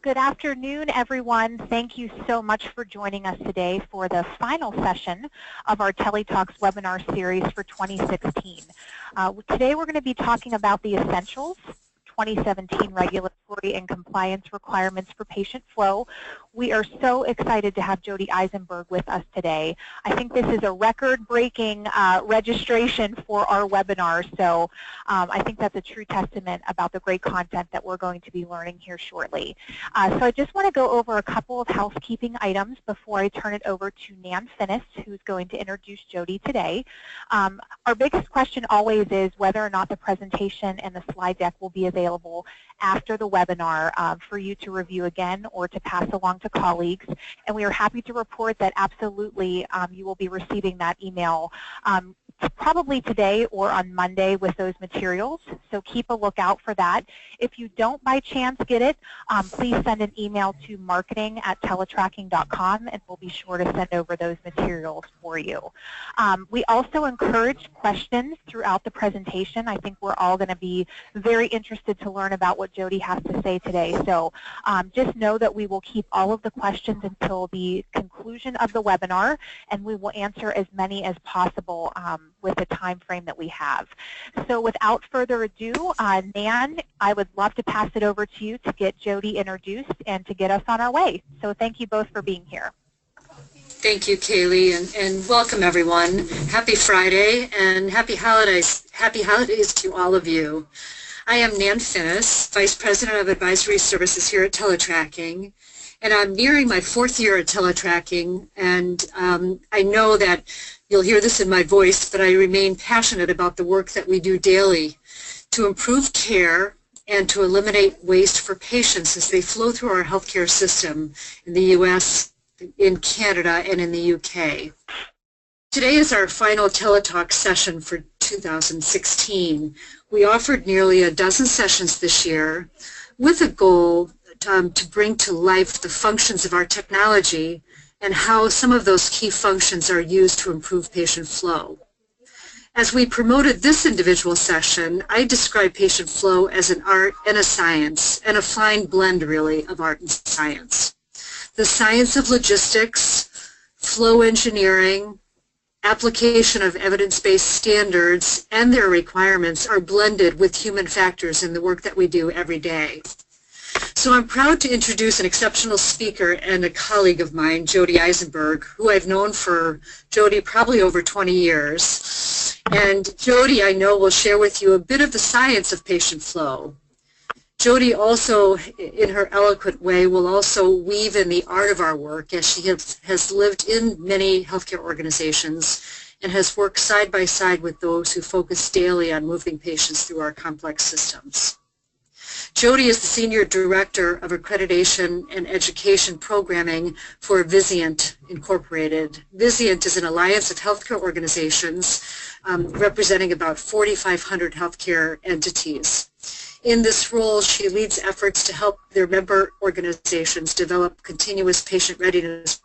Good afternoon, everyone. Thank you so much for joining us today for the final session of our TeleTalks webinar series for 2016. Today we're going to be talking about the essentials, 2017 regulatory and compliance requirements for patient flow. We are so excited to have Jody Eisenberg with us today. I think this is a record-breaking registration for our webinar, so I think that's a true testament about the great content that we're going to be learning here shortly. So I just want to go over a couple of housekeeping items before I turn it over to Nan Finnis, who's going to introduce Jody today. Our biggest question always is whether or not the presentation and the slide deck will be available after the webinar for you to review again or to pass along to colleagues. And we are happy to report that absolutely you will be receiving that email probably today or on Monday with those materials, so keep a lookout for that. If you don't by chance get it, please send an email to marketing@teletracking.com and we'll be sure to send over those materials for you. We also encourage questions throughout the presentation. I think we're all going to be very interested to learn about what Jody has to say today, so just know that we will keep all of the questions until the conclusion of the webinar, and we will answer as many as possible with the time frame that we have. So without further ado, Nan, I would love to pass it over to you to get Jody introduced and to get us on our way. So thank you both for being here. Thank you, Kaylee, and welcome everyone. Happy Friday and happy holidays to all of you. I am Nan Finnis, Vice President of Advisory Services here at TeleTracking, and I'm nearing my 4th year at TeleTracking, and I know that you'll hear this in my voice, but I remain passionate about the work that we do daily to improve care and to eliminate waste for patients as they flow through our healthcare system in the U.S., in Canada, and in the U.K. Today is our final TeleTalk session for 2016. We offered nearly a dozen sessions this year with a goal to bring to life the functions of our technology and how some of those key functions are used to improve patient flow. As we promoted this individual session, I describe patient flow as an art and a science, and a fine blend, really, of art and science. The science of logistics, flow engineering, application of evidence-based standards, and their requirements are blended with human factors in the work that we do every day. So I'm proud to introduce an exceptional speaker and a colleague of mine, Jody Eisenberg, who I've known for, Jody, probably over 20 years. And Jody, I know, will share with you a bit of the science of patient flow. Jody also, in her eloquent way, will also weave in the art of our work, as she has lived in many healthcare organizations and has worked side by side with those who focus daily on moving patients through our complex systems. Jody is the Senior Director of Accreditation and Education Programming for Vizient Incorporated. Vizient is an alliance of healthcare organizations representing about 4,500 healthcare entities. In this role, she leads efforts to help their member organizations develop continuous patient readiness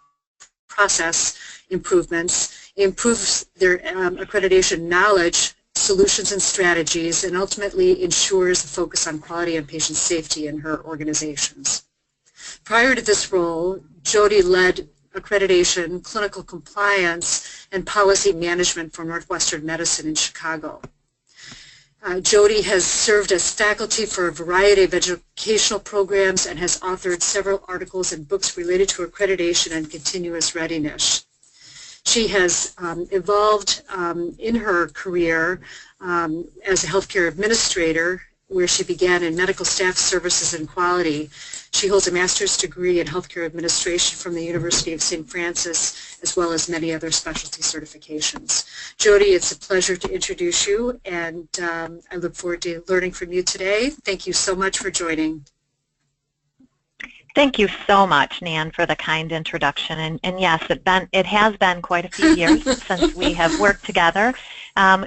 process improvements, improves their accreditation knowledge, solutions and strategies, and ultimately ensures a focus on quality and patient safety in her organizations. Prior to this role, Jody led accreditation, clinical compliance, and policy management for Northwestern Medicine in Chicago. Jody has served as faculty for a variety of educational programs and has authored several articles and books related to accreditation and continuous readiness. She has evolved in her career as a healthcare administrator, where she began in medical staff services and quality. She holds a master's degree in healthcare administration from the University of St. Francis, as well as many other specialty certifications. Jody, it's a pleasure to introduce you, and I look forward to learning from you today. Thank you so much for joining. Thank you so much, Nan, for the kind introduction. And yes, it has been quite a few years since we have worked together,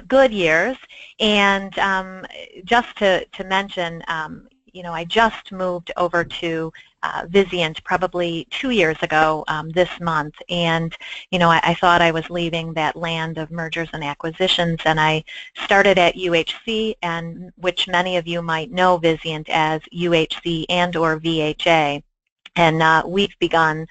good years. And just to mention, you know, I just moved over to Vizient probably 2 years ago this month, and you know, I thought I was leaving that land of mergers and acquisitions, and I started at UHC, and which many of you might know Vizient as UHC and or VHA. And we've begun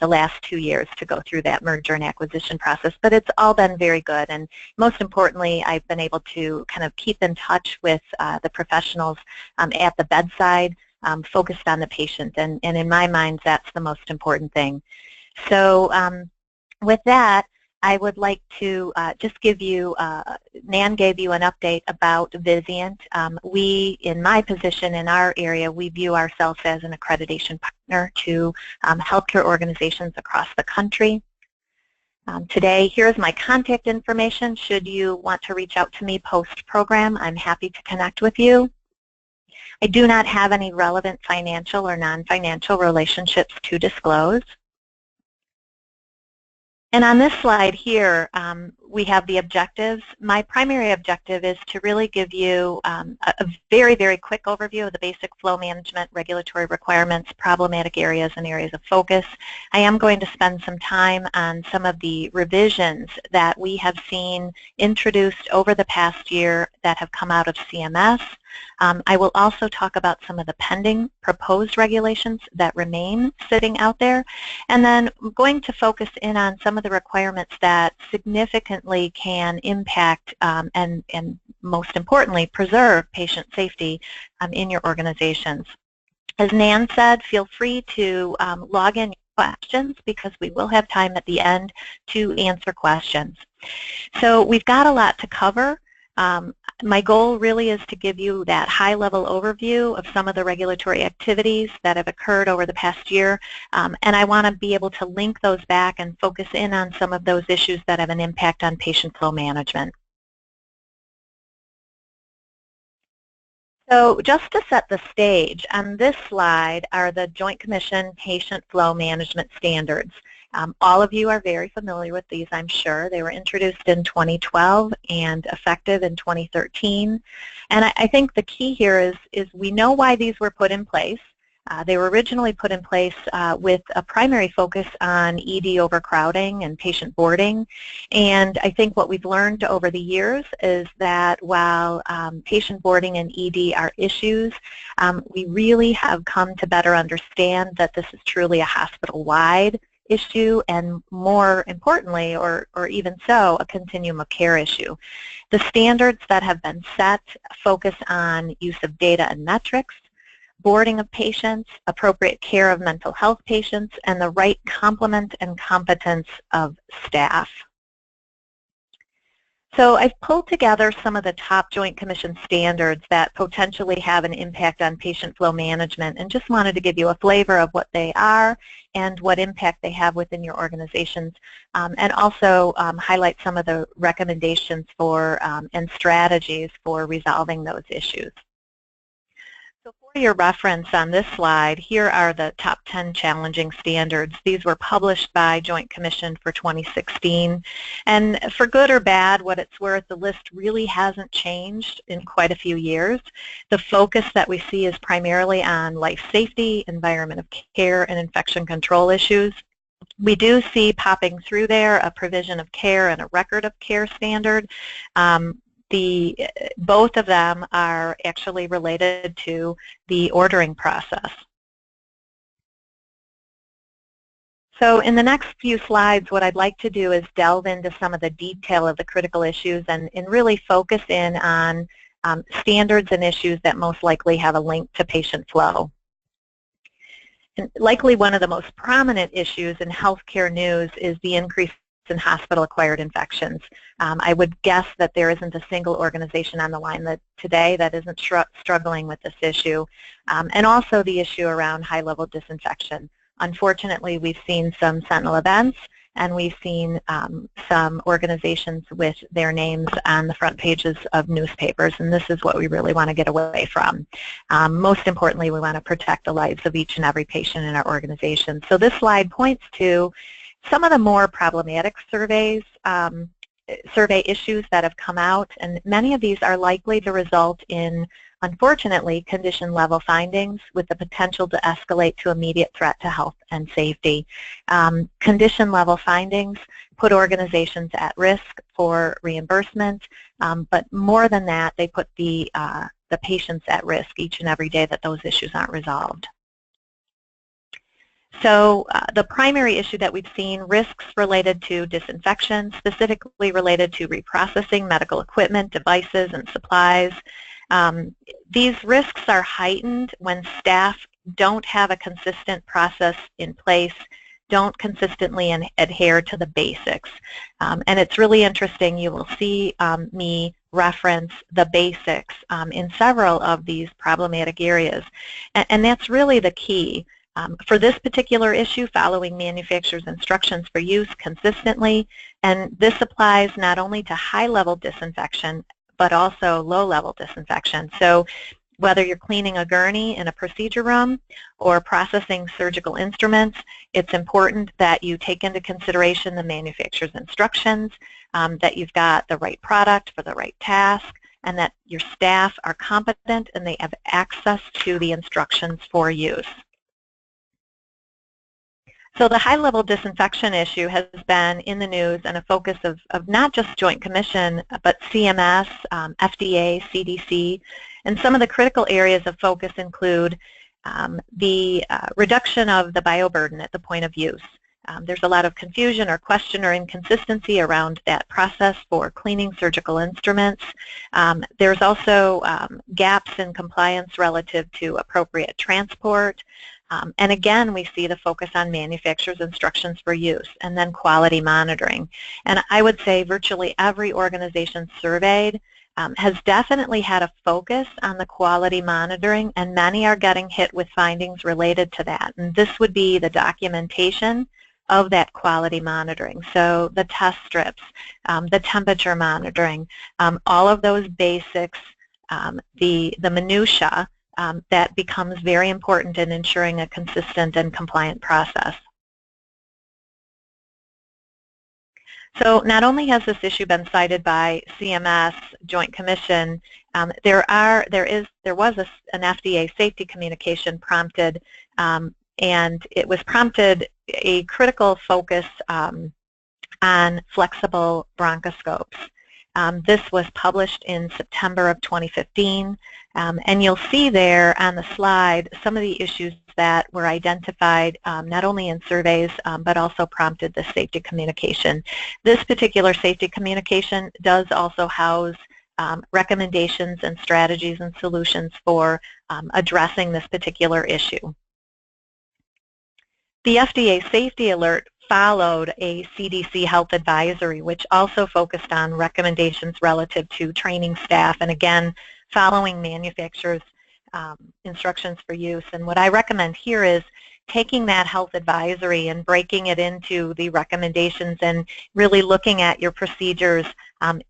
the last 2 years to go through that merger and acquisition process, but it's all been very good. And most importantly, I've been able to kind of keep in touch with the professionals at the bedside, focused on the patient, and in my mind, that's the most important thing. So with that, I would like to just give you, Nan gave you an update about Vizient. We, in my position in our area, we view ourselves as an accreditation partner to healthcare organizations across the country. Today, here's my contact information. Should you want to reach out to me post-program, I'm happy to connect with you. I do not have any relevant financial or non-financial relationships to disclose. And on this slide here, we have the objectives. My primary objective is to really give you a very, very quick overview of the basic flow management, regulatory requirements, problematic areas, and areas of focus. I am going to spend some time on some of the revisions that we have seen introduced over the past year that have come out of CMS. I will also talk about some of the pending proposed regulations that remain sitting out there, and then I'm going to focus in on some of the requirements that significantly can impact and most importantly preserve patient safety in your organizations. As Nan said, feel free to log in your questions because we will have time at the end to answer questions. So we've got a lot to cover. My goal really is to give you that high-level overview of some of the regulatory activities that have occurred over the past year, and I want to be able to link those back and focus in on some of those issues that have an impact on patient flow management. So just to set the stage, on this slide are the Joint Commission Patient Flow Management Standards. All of you are very familiar with these, I'm sure. They were introduced in 2012 and effective in 2013. And I think the key here is we know why these were put in place. They were originally put in place with a primary focus on ED overcrowding and patient boarding. And I think what we've learned over the years is that while patient boarding and ED are issues, we really have come to better understand that this is truly a hospital-wide issue and, more importantly, or even so, a continuum of care issue. The standards that have been set focus on use of data and metrics, boarding of patients, appropriate care of mental health patients, and the right complement and competence of staff. So I've pulled together some of the top Joint Commission standards that potentially have an impact on patient flow management, and just wanted to give you a flavor of what they are and what impact they have within your organizations, and also highlight some of the recommendations for and strategies for resolving those issues. So for your reference on this slide, here are the top 10 challenging standards. These were published by Joint Commission for 2016. And for good or bad, what it's worth, the list really hasn't changed in quite a few years. The focus that we see is primarily on life safety, environment of care, and infection control issues. We do see popping through there a provision of care and a record of care standard. Both of them are actually related to the ordering process. So in the next few slides, what I'd like to do is delve into some of the detail of the critical issues and really focus in on standards and issues that most likely have a link to patient flow. And likely one of the most prominent issues in healthcare news is the increase in hospital-acquired infections. I would guess that there isn't a single organization on the line today that isn't struggling with this issue, and also the issue around high-level disinfection. Unfortunately, we've seen some sentinel events, and we've seen some organizations with their names on the front pages of newspapers, and this is what we really want to get away from. Most importantly, we want to protect the lives of each and every patient in our organization. So this slide points to some of the more problematic survey issues that have come out, and many of these are likely to result in, unfortunately, condition level findings with the potential to escalate to immediate threat to health and safety. Condition level findings put organizations at risk for reimbursement, but more than that, they put the patients at risk each and every day that those issues aren't resolved. So the primary issue that we've seen, risks related to disinfection, specifically related to reprocessing medical equipment, devices, and supplies. These risks are heightened when staff don't have a consistent process in place, don't consistently adhere to the basics. And it's really interesting, you will see me reference the basics in several of these problematic areas. And that's really the key. For this particular issue, following manufacturer's instructions for use consistently, and this applies not only to high-level disinfection, but also low-level disinfection. So whether you're cleaning a gurney in a procedure room or processing surgical instruments, it's important that you take into consideration the manufacturer's instructions, that you've got the right product for the right task, and that your staff are competent and they have access to the instructions for use. So the high-level disinfection issue has been in the news and a focus of not just Joint Commission, but CMS, FDA, CDC, and some of the critical areas of focus include the reduction of the bioburden at the point of use. There's a lot of confusion or question or inconsistency around that process for cleaning surgical instruments. There's also gaps in compliance relative to appropriate transport. And again, we see the focus on manufacturer's instructions for use and then quality monitoring. And I would say virtually every organization surveyed has definitely had a focus on the quality monitoring, and many are getting hit with findings related to that. And this would be the documentation of that quality monitoring. So the test strips, the temperature monitoring, all of those basics, the minutia, that becomes very important in ensuring a consistent and compliant process. So not only has this issue been cited by CMS, Joint Commission, there was an FDA safety communication prompted, and it was prompted a critical focus on flexible bronchoscopes. This was published in September of 2015, and you'll see there on the slide some of the issues that were identified not only in surveys but also prompted the safety communication. This particular safety communication does also house recommendations and strategies and solutions for addressing this particular issue. The FDA Safety Alert followed a CDC health advisory, which also focused on recommendations relative to training staff and, again, following manufacturers' instructions for use. And what I recommend here is taking that health advisory and breaking it into the recommendations and really looking at your procedures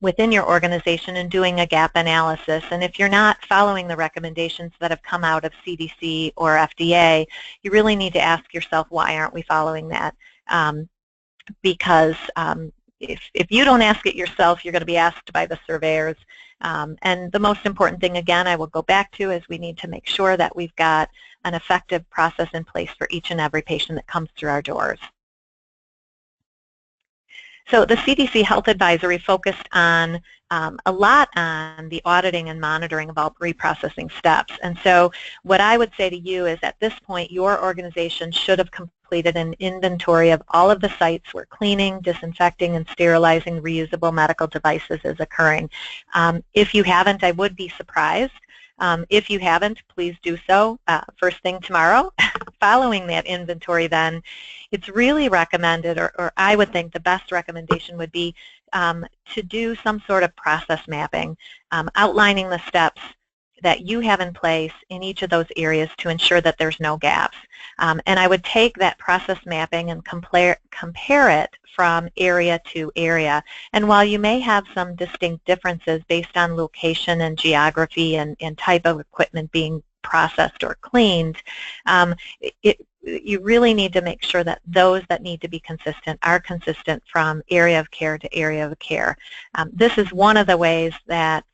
within your organization and doing a gap analysis. And if you're not following the recommendations that have come out of CDC or FDA, you really need to ask yourself, why aren't we following that? Because if you don't ask it yourself, you're going to be asked by the surveyors. And the most important thing, again, I will go back to, is we need to make sure that we've got an effective process in place for each and every patient that comes through our doors. So the CDC Health Advisory focused on a lot on the auditing and monitoring of all reprocessing steps. And so what I would say to you is, at this point, your organization should have completed an inventory of all of the sites where cleaning, disinfecting, and sterilizing reusable medical devices is occurring. If you haven't, I would be surprised. If you haven't, please do so first thing tomorrow. Following that inventory, then, it's really recommended, or I would think the best recommendation would be to do some sort of process mapping, outlining the steps that you have in place in each of those areas to ensure that there's no gaps. And I would take that process mapping and compare it from area to area. And while you may have some distinct differences based on location and geography and type of equipment being processed or cleaned, you really need to make sure that those that need to be consistent are consistent from area of care to area of care. This is one of the ways that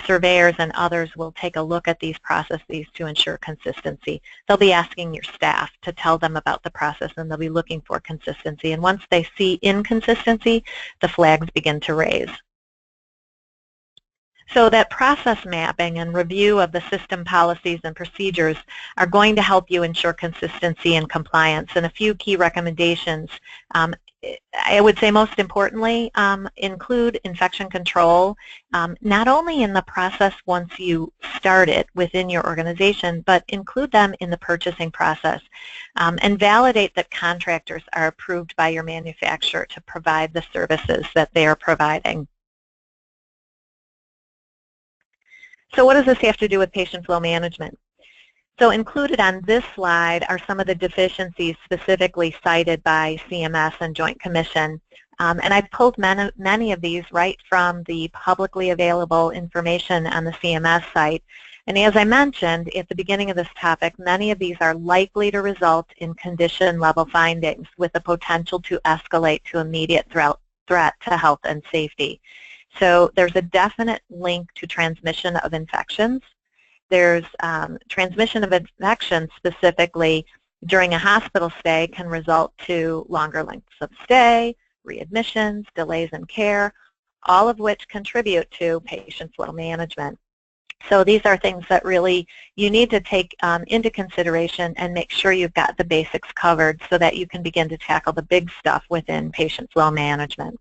surveyors and others will take a look at these processes to ensure consistency. They'll be asking your staff to tell them about the process, and they'll be looking for consistency. And once they see inconsistency, the flags begin to raise. So that process mapping and review of the system policies and procedures are going to help you ensure consistency and compliance. And a few key recommendations, I would say most importantly, include infection control, not only in the process once you start it within your organization, but include them in the purchasing process, and validate that contractors are approved by your manufacturer to provide the services that they are providing. So what does this have to do with patient flow management? So included on this slide are some of the deficiencies specifically cited by CMS and Joint Commission. And I've pulled many of these right from the publicly available information on the CMS site. And as I mentioned at the beginning of this topic, many of these are likely to result in condition level findings with the potential to escalate to immediate threat to health and safety. So there's a definite link to transmission of infections. There's transmission of infections specifically during a hospital stay can result to longer lengths of stay, readmissions, delays in care, all of which contribute to patient flow management. So these are things that really you need to take into consideration and make sure you've got the basics covered so that you can begin to tackle the big stuff within patient flow management.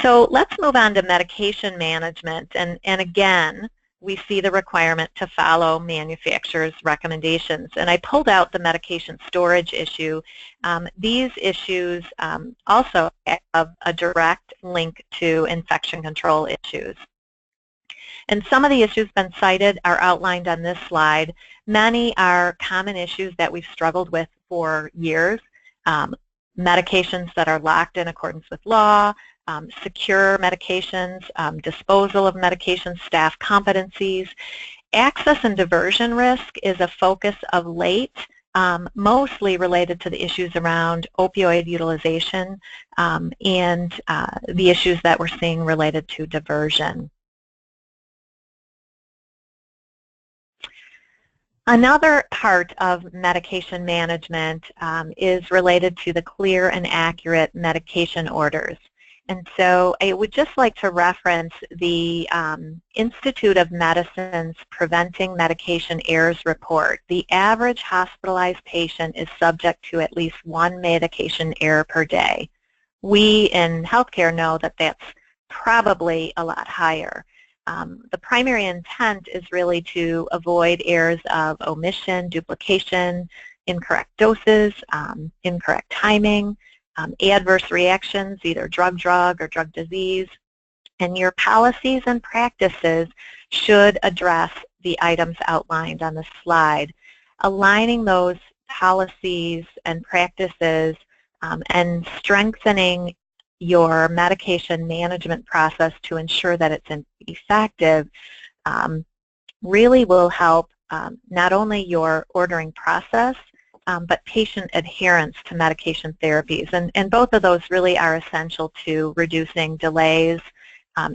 So let's move on to medication management, and again, we see the requirement to follow manufacturer's recommendations. And I pulled out the medication storage issue. These issues also have a direct link to infection control issues. And some of the issues been cited are outlined on this slide. Many are common issues that we've struggled with for years. Medications that are locked in accordance with law, secure medications, disposal of medications, staff competencies. Access and diversion risk is a focus of late, mostly related to the issues around opioid utilization and the issues that we're seeing related to diversion. Another part of medication management is related to the clear and accurate medication orders. And so I would just like to reference the Institute of Medicine's Preventing Medication Errors report. The average hospitalized patient is subject to at least one medication error per day. We in healthcare know that that's probably a lot higher. The primary intent is really to avoid errors of omission, duplication, incorrect doses, incorrect timing, adverse reactions, either drug-drug or drug-disease, and your policies and practices should address the items outlined on the slide. Aligning those policies and practices and strengthening your medication management process to ensure that it's effective really will help not only your ordering process, but patient adherence to medication therapies. And both of those really are essential to reducing delays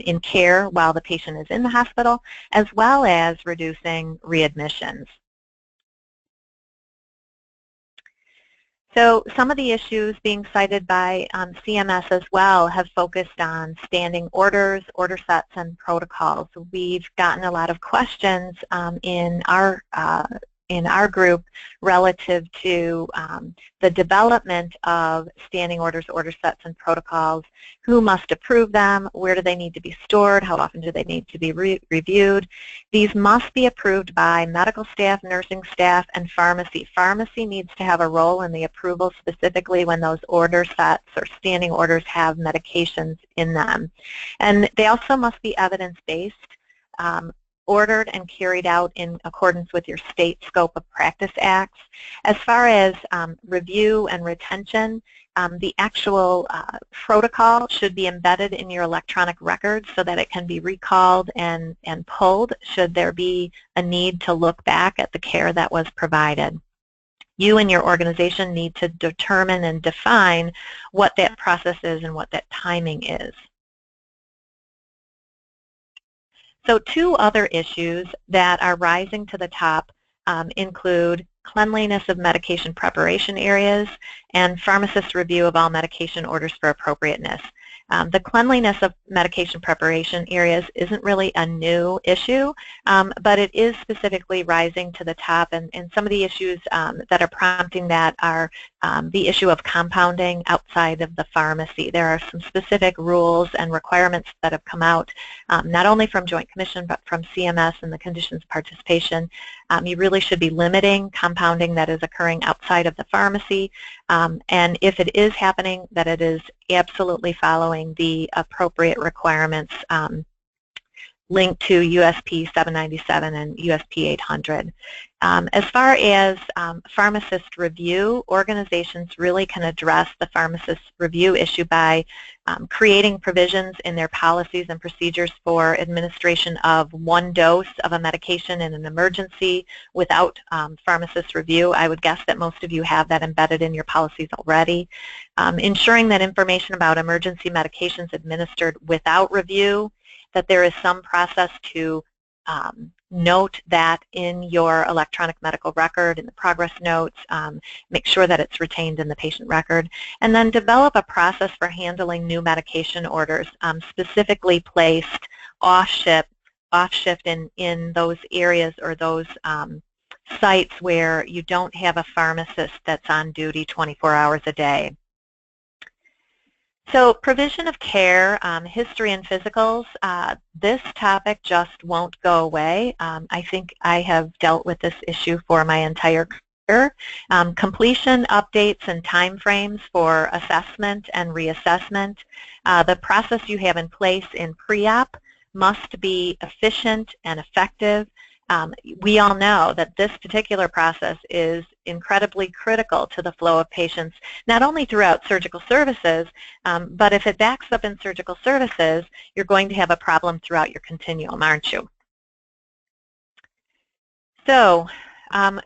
in care while the patient is in the hospital, as well as reducing readmissions. So some of the issues being cited by CMS as well have focused on standing orders, order sets, and protocols. We've gotten a lot of questions in our group relative to the development of standing orders, order sets, and protocols. Who must approve them? Where do they need to be stored? How often do they need to be reviewed? These must be approved by medical staff, nursing staff, and pharmacy. Pharmacy needs to have a role in the approval, specifically when those order sets or standing orders have medications in them. And they also must be evidence-based, ordered and carried out in accordance with your state scope of practice acts. As far as review and retention, the actual protocol should be embedded in your electronic records so that it can be recalled and pulled should there be a need to look back at the care that was provided. You and your organization need to determine and define what that process is and what that timing is. So two other issues that are rising to the top include cleanliness of medication preparation areas and pharmacist review of all medication orders for appropriateness. The cleanliness of medication preparation areas isn't really a new issue, but it is specifically rising to the top, and some of the issues that are prompting that are the issue of compounding outside of the pharmacy. There are some specific rules and requirements that have come out, not only from Joint Commission, but from CMS and the conditions of participation. You really should be limiting compounding that is occurring outside of the pharmacy, and if it is happening, that it is absolutely following the appropriate requirements linked to USP 797 and USP 800. As far as pharmacist review, organizations really can address the pharmacist review issue by creating provisions in their policies and procedures for administration of one dose of a medication in an emergency without pharmacist review. I would guess that most of you have that embedded in your policies already. Ensuring that information about emergency medications administered without review, that there is some process to note that in your electronic medical record, in the progress notes, make sure that it's retained in the patient record, and then develop a process for handling new medication orders, specifically placed off-shift in those areas or those sites where you don't have a pharmacist that's on duty 24 hours a day. So provision of care, history and physicals, this topic just won't go away. I think I have dealt with this issue for my entire career. Completion, updates, and timeframes for assessment and reassessment. The process you have in place in pre-op must be efficient and effective. We all know that this particular process is incredibly critical to the flow of patients, not only throughout surgical services, but if it backs up in surgical services, you're going to have a problem throughout your continuum, aren't you? So,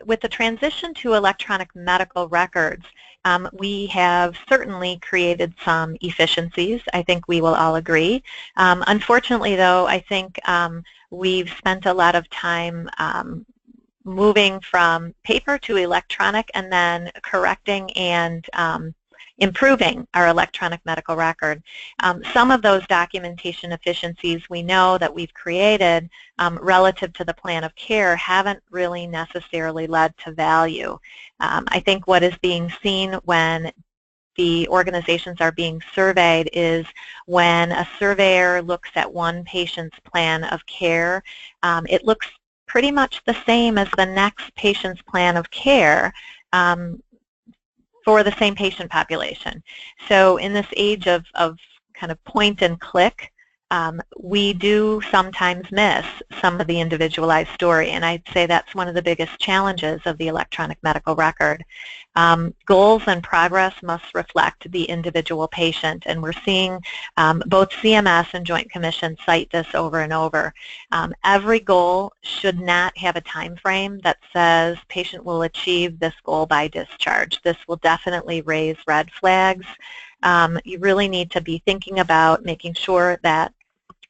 with the transition to electronic medical records, we have certainly created some efficiencies. I think we will all agree. Unfortunately, though, I think we've spent a lot of time moving from paper to electronic and then correcting and improving our electronic medical record. Some of those documentation efficiencies we know that we've created relative to the plan of care haven't really necessarily led to value. I think what is being seen when the organizations are being surveyed is when a surveyor looks at one patient's plan of care, it looks pretty much the same as the next patient's plan of care for the same patient population. So in this age of kind of point and click, we do sometimes miss some of the individualized story, and I'd say that's one of the biggest challenges of the electronic medical record. Goals and progress must reflect the individual patient, and we're seeing both CMS and Joint Commission cite this over and over. Every goal should not have a time frame that says patient will achieve this goal by discharge. This will definitely raise red flags. You really need to be thinking about making sure that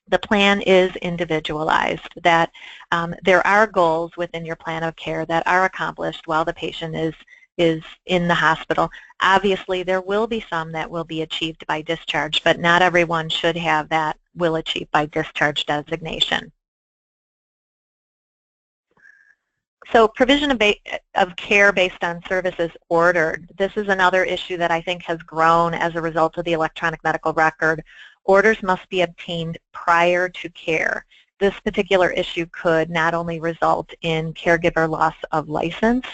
the plan is individualized, that there are goals within your plan of care that are accomplished while the patient is in the hospital. Obviously, there will be some that will be achieved by discharge, but not everyone should have that will achieve by discharge designation. So provision of care based on services ordered. This is another issue that I think has grown as a result of the electronic medical record. Orders must be obtained prior to care. This particular issue could not only result in caregiver loss of license,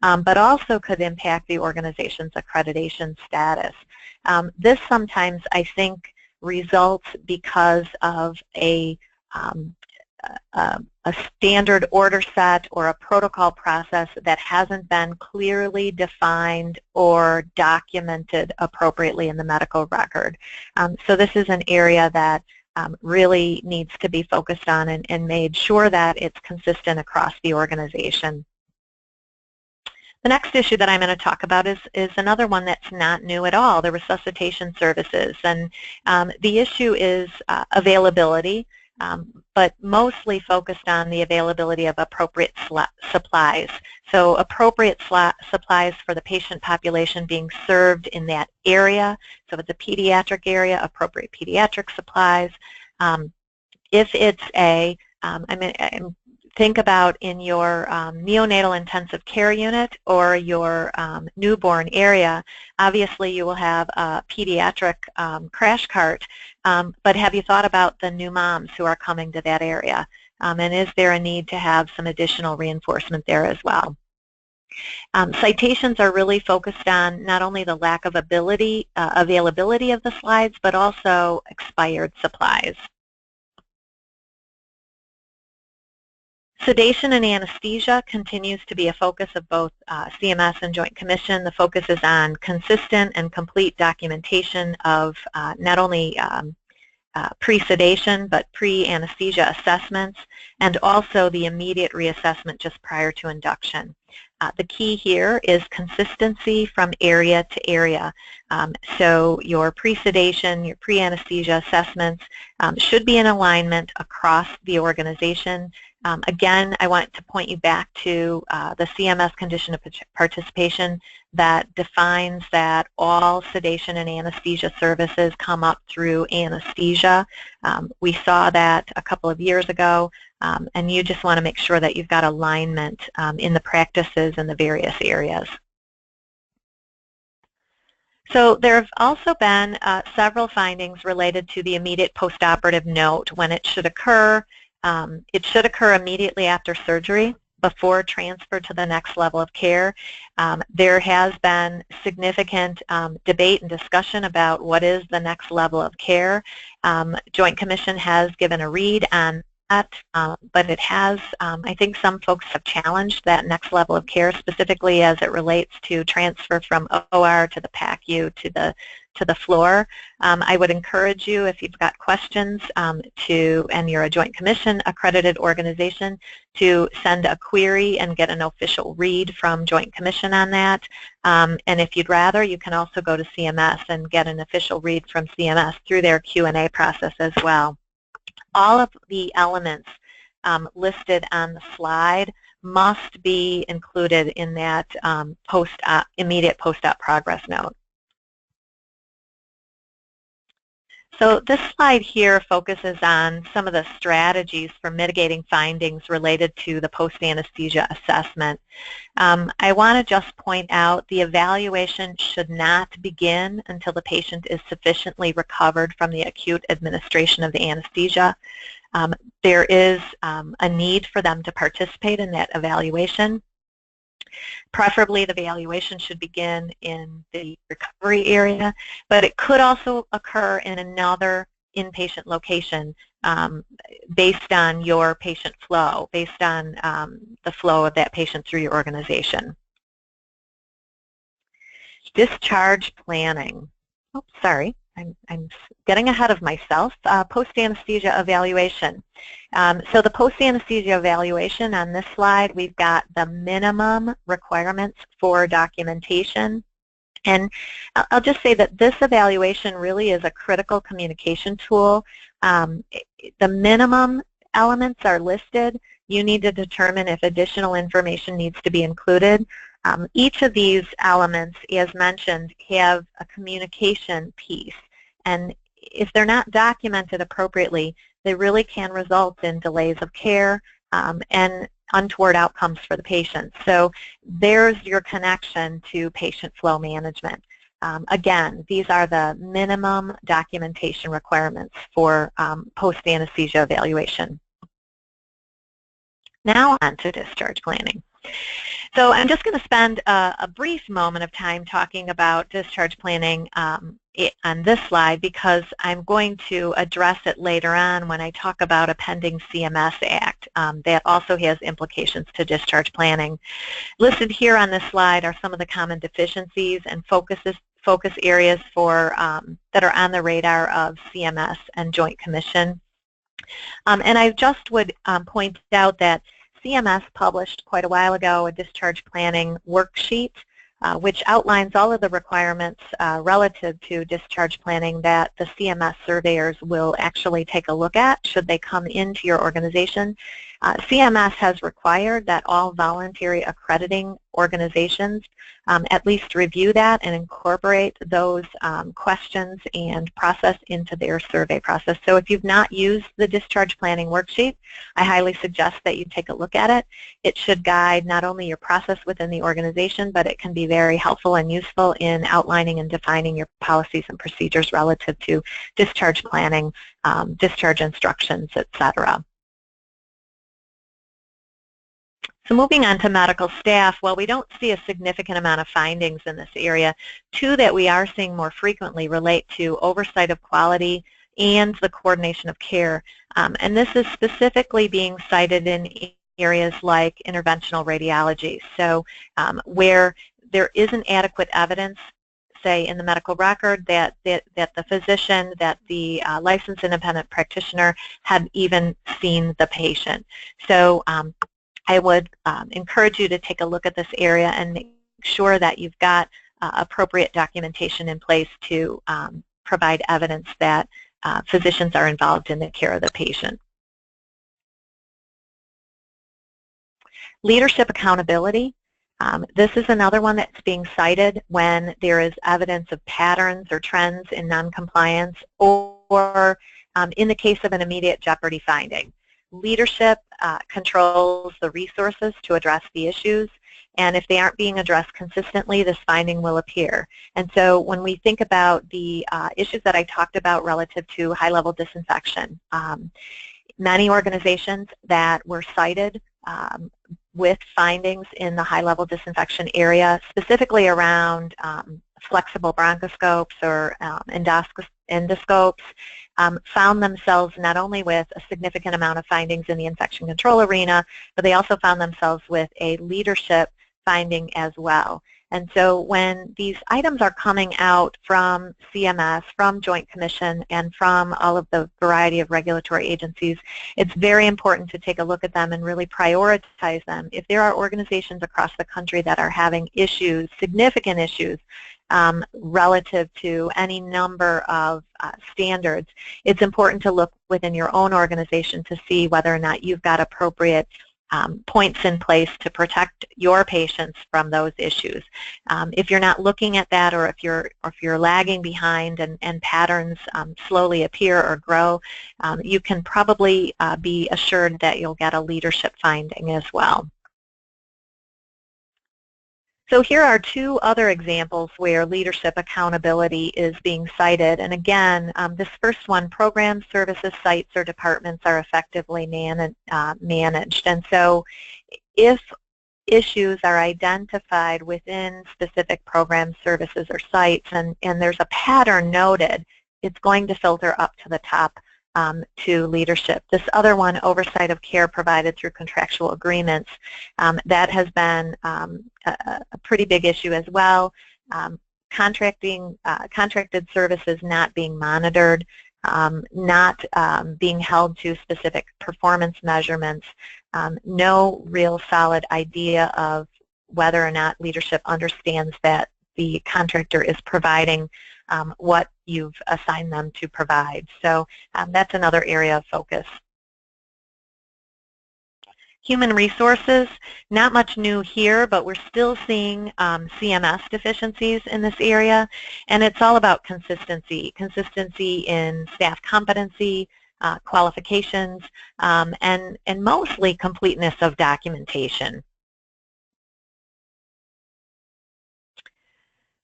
but also could impact the organization's accreditation status. This sometimes, I think, results because of a standard order set or a protocol process that hasn't been clearly defined or documented appropriately in the medical record. So this is an area that really needs to be focused on and made sure that it's consistent across the organization. The next issue that I'm going to talk about is another one that's not new at all, the resuscitation services. And the issue is availability. but mostly focused on the availability of appropriate supplies. So appropriate supplies for the patient population being served in that area. So if it's a pediatric area, appropriate pediatric supplies. If it's think about in your neonatal intensive care unit or your newborn area, obviously you will have a pediatric crash cart, but have you thought about the new moms who are coming to that area? And is there a need to have some additional reinforcement there as well? Citations are really focused on not only the lack of availability of the slides, but also expired supplies. Sedation and anesthesia continues to be a focus of both CMS and Joint Commission. The focus is on consistent and complete documentation of not only pre-sedation but pre-anesthesia assessments, and also the immediate reassessment just prior to induction. The key here is consistency from area to area. So your pre-sedation, your pre-anesthesia assessments should be in alignment across the organization. Again, I want to point you back to the CMS condition of participation that defines that all sedation and anesthesia services come up through anesthesia. We saw that a couple of years ago, and you just want to make sure that you've got alignment in the practices in the various areas. So there have also been several findings related to the immediate postoperative note when it should occur. It should occur immediately after surgery before transfer to the next level of care. There has been significant debate and discussion about what is the next level of care. Joint Commission has given a read on that, but it has, I think some folks have challenged that next level of care, specifically as it relates to transfer from OR to the PACU to the floor. I would encourage you, if you've got questions, and you're a Joint Commission accredited organization, to send a query and get an official read from Joint Commission on that. And if you'd rather, you can also go to CMS and get an official read from CMS through their Q&A process as well. All of the elements listed on the slide must be included in that immediate post-op progress note. So this slide here focuses on some of the strategies for mitigating findings related to the post-anesthesia assessment. I want to just point out the evaluation should not begin until the patient is sufficiently recovered from the acute administration of the anesthesia. There is a need for them to participate in that evaluation. Preferably, the evaluation should begin in the recovery area, but it could also occur in another inpatient location based on your patient flow, based on the flow of that patient through your organization. Discharge planning. Oh, sorry. I'm getting ahead of myself. Post-anesthesia evaluation. So the post-anesthesia evaluation on this slide, we've got the minimum requirements for documentation. And I'll just say that this evaluation really is a critical communication tool. The minimum elements are listed. You need to determine if additional information needs to be included. Each of these elements, as mentioned, have a communication piece. And if they're not documented appropriately, they really can result in delays of care and untoward outcomes for the patient. So there's your connection to patient flow management. Again, these are the minimum documentation requirements for post-anesthesia evaluation. Now on to discharge planning. So I'm just going to spend a brief moment of time talking about discharge planning on this slide, because I'm going to address it later on when I talk about a pending CMS Act that also has implications to discharge planning. Listed here on this slide are some of the common deficiencies and focus areas for that are on the radar of CMS and Joint Commission. And I just would point out that CMS published quite a while ago a discharge planning worksheet which outlines all of the requirements relative to discharge planning that the CMS surveyors will actually take a look at should they come into your organization. CMS has required that all voluntary accrediting organizations at least review that and incorporate those questions and process into their survey process. So if you've not used the discharge planning worksheet, I highly suggest that you take a look at it. It should guide not only your process within the organization, but it can be very helpful and useful in outlining and defining your policies and procedures relative to discharge planning, discharge instructions, etc. So moving on to medical staff, while we don't see a significant amount of findings in this area, two that we are seeing more frequently relate to oversight of quality and the coordination of care. And this is specifically being cited in areas like interventional radiology. So where there isn't adequate evidence, say in the medical record, that the physician, that the licensed independent practitioner had even seen the patient. So I would encourage you to take a look at this area and make sure that you've got appropriate documentation in place to provide evidence that physicians are involved in the care of the patient. Leadership accountability. This is another one that's being cited when there is evidence of patterns or trends in noncompliance, or in the case of an immediate jeopardy finding. Leadership controls the resources to address the issues, and if they aren't being addressed consistently, this finding will appear. And so when we think about the issues that I talked about relative to high-level disinfection, many organizations that were cited with findings in the high-level disinfection area, specifically around flexible bronchoscopes or endoscopes, found themselves not only with a significant amount of findings in the infection control arena, but they also found themselves with a leadership finding as well. And so when these items are coming out from CMS, from Joint Commission, and from all of the variety of regulatory agencies, it's very important to take a look at them and really prioritize them. If there are organizations across the country that are having issues, significant issues, relative to any number of standards, it's important to look within your own organization to see whether or not you've got appropriate points in place to protect your patients from those issues. If you're not looking at that, or if you're lagging behind and patterns slowly appear or grow, you can probably be assured that you'll get a leadership finding as well. So here are two other examples where leadership accountability is being cited. And again, this first one, programs, services, sites, or departments are effectively managed. And so if issues are identified within specific programs, services, or sites, and there's a pattern noted, it's going to filter up to the top to leadership. This other one, oversight of care provided through contractual agreements, that has been a pretty big issue as well. Contracted services not being monitored, not being held to specific performance measurements, no real solid idea of whether or not leadership understands that the contractor is providing what you've assigned them to provide. So that's another area of focus. Human resources, not much new here, but we're still seeing CMS deficiencies in this area, and it's all about consistency. Consistency in staff competency, qualifications, and mostly completeness of documentation.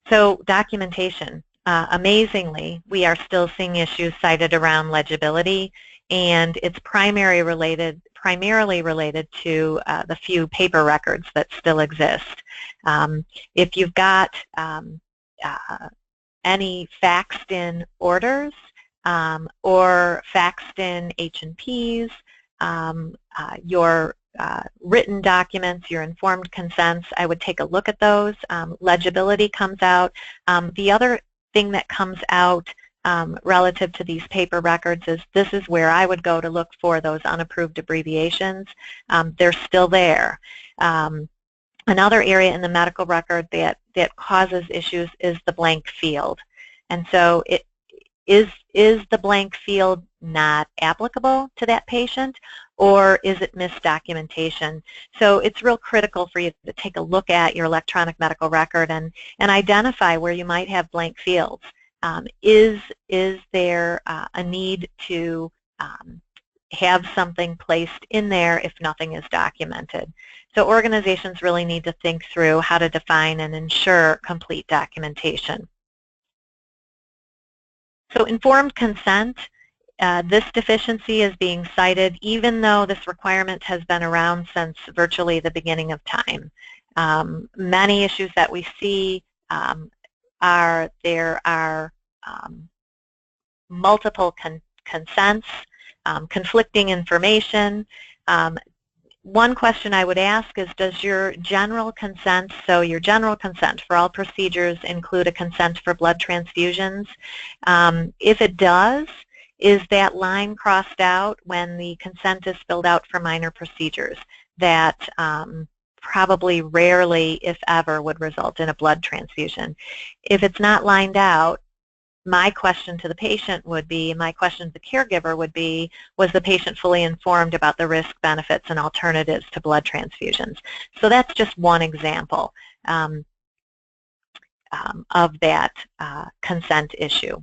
So documentation. Amazingly, we are still seeing issues cited around legibility, and it's primarily related to the few paper records that still exist. If you've got any faxed-in orders or faxed-in H&Ps, your written documents, your informed consents, I would take a look at those. Legibility comes out. The other thing that comes out relative to these paper records is this is where I would go to look for those unapproved abbreviations. They're still there. Another area in the medical record that causes issues is the blank field. And so is the blank field not applicable to that patient, or is it misdocumentation? So it's real critical for you to take a look at your electronic medical record and identify where you might have blank fields. Is there a need to have something placed in there if nothing is documented? So organizations really need to think through how to define and ensure complete documentation. So informed consent, this deficiency is being cited even though this requirement has been around since virtually the beginning of time. Many issues that we see there are multiple consents, conflicting information. One question I would ask is, does your general consent, so your general consent for all procedures, include a consent for blood transfusions? If it does, is that line crossed out when the consent is filled out for minor procedures that probably rarely, if ever, would result in a blood transfusion? If it's not lined out, my question to the patient would be, my question to the caregiver would be, was the patient fully informed about the risk, benefits, and alternatives to blood transfusions? So that's just one example of that consent issue.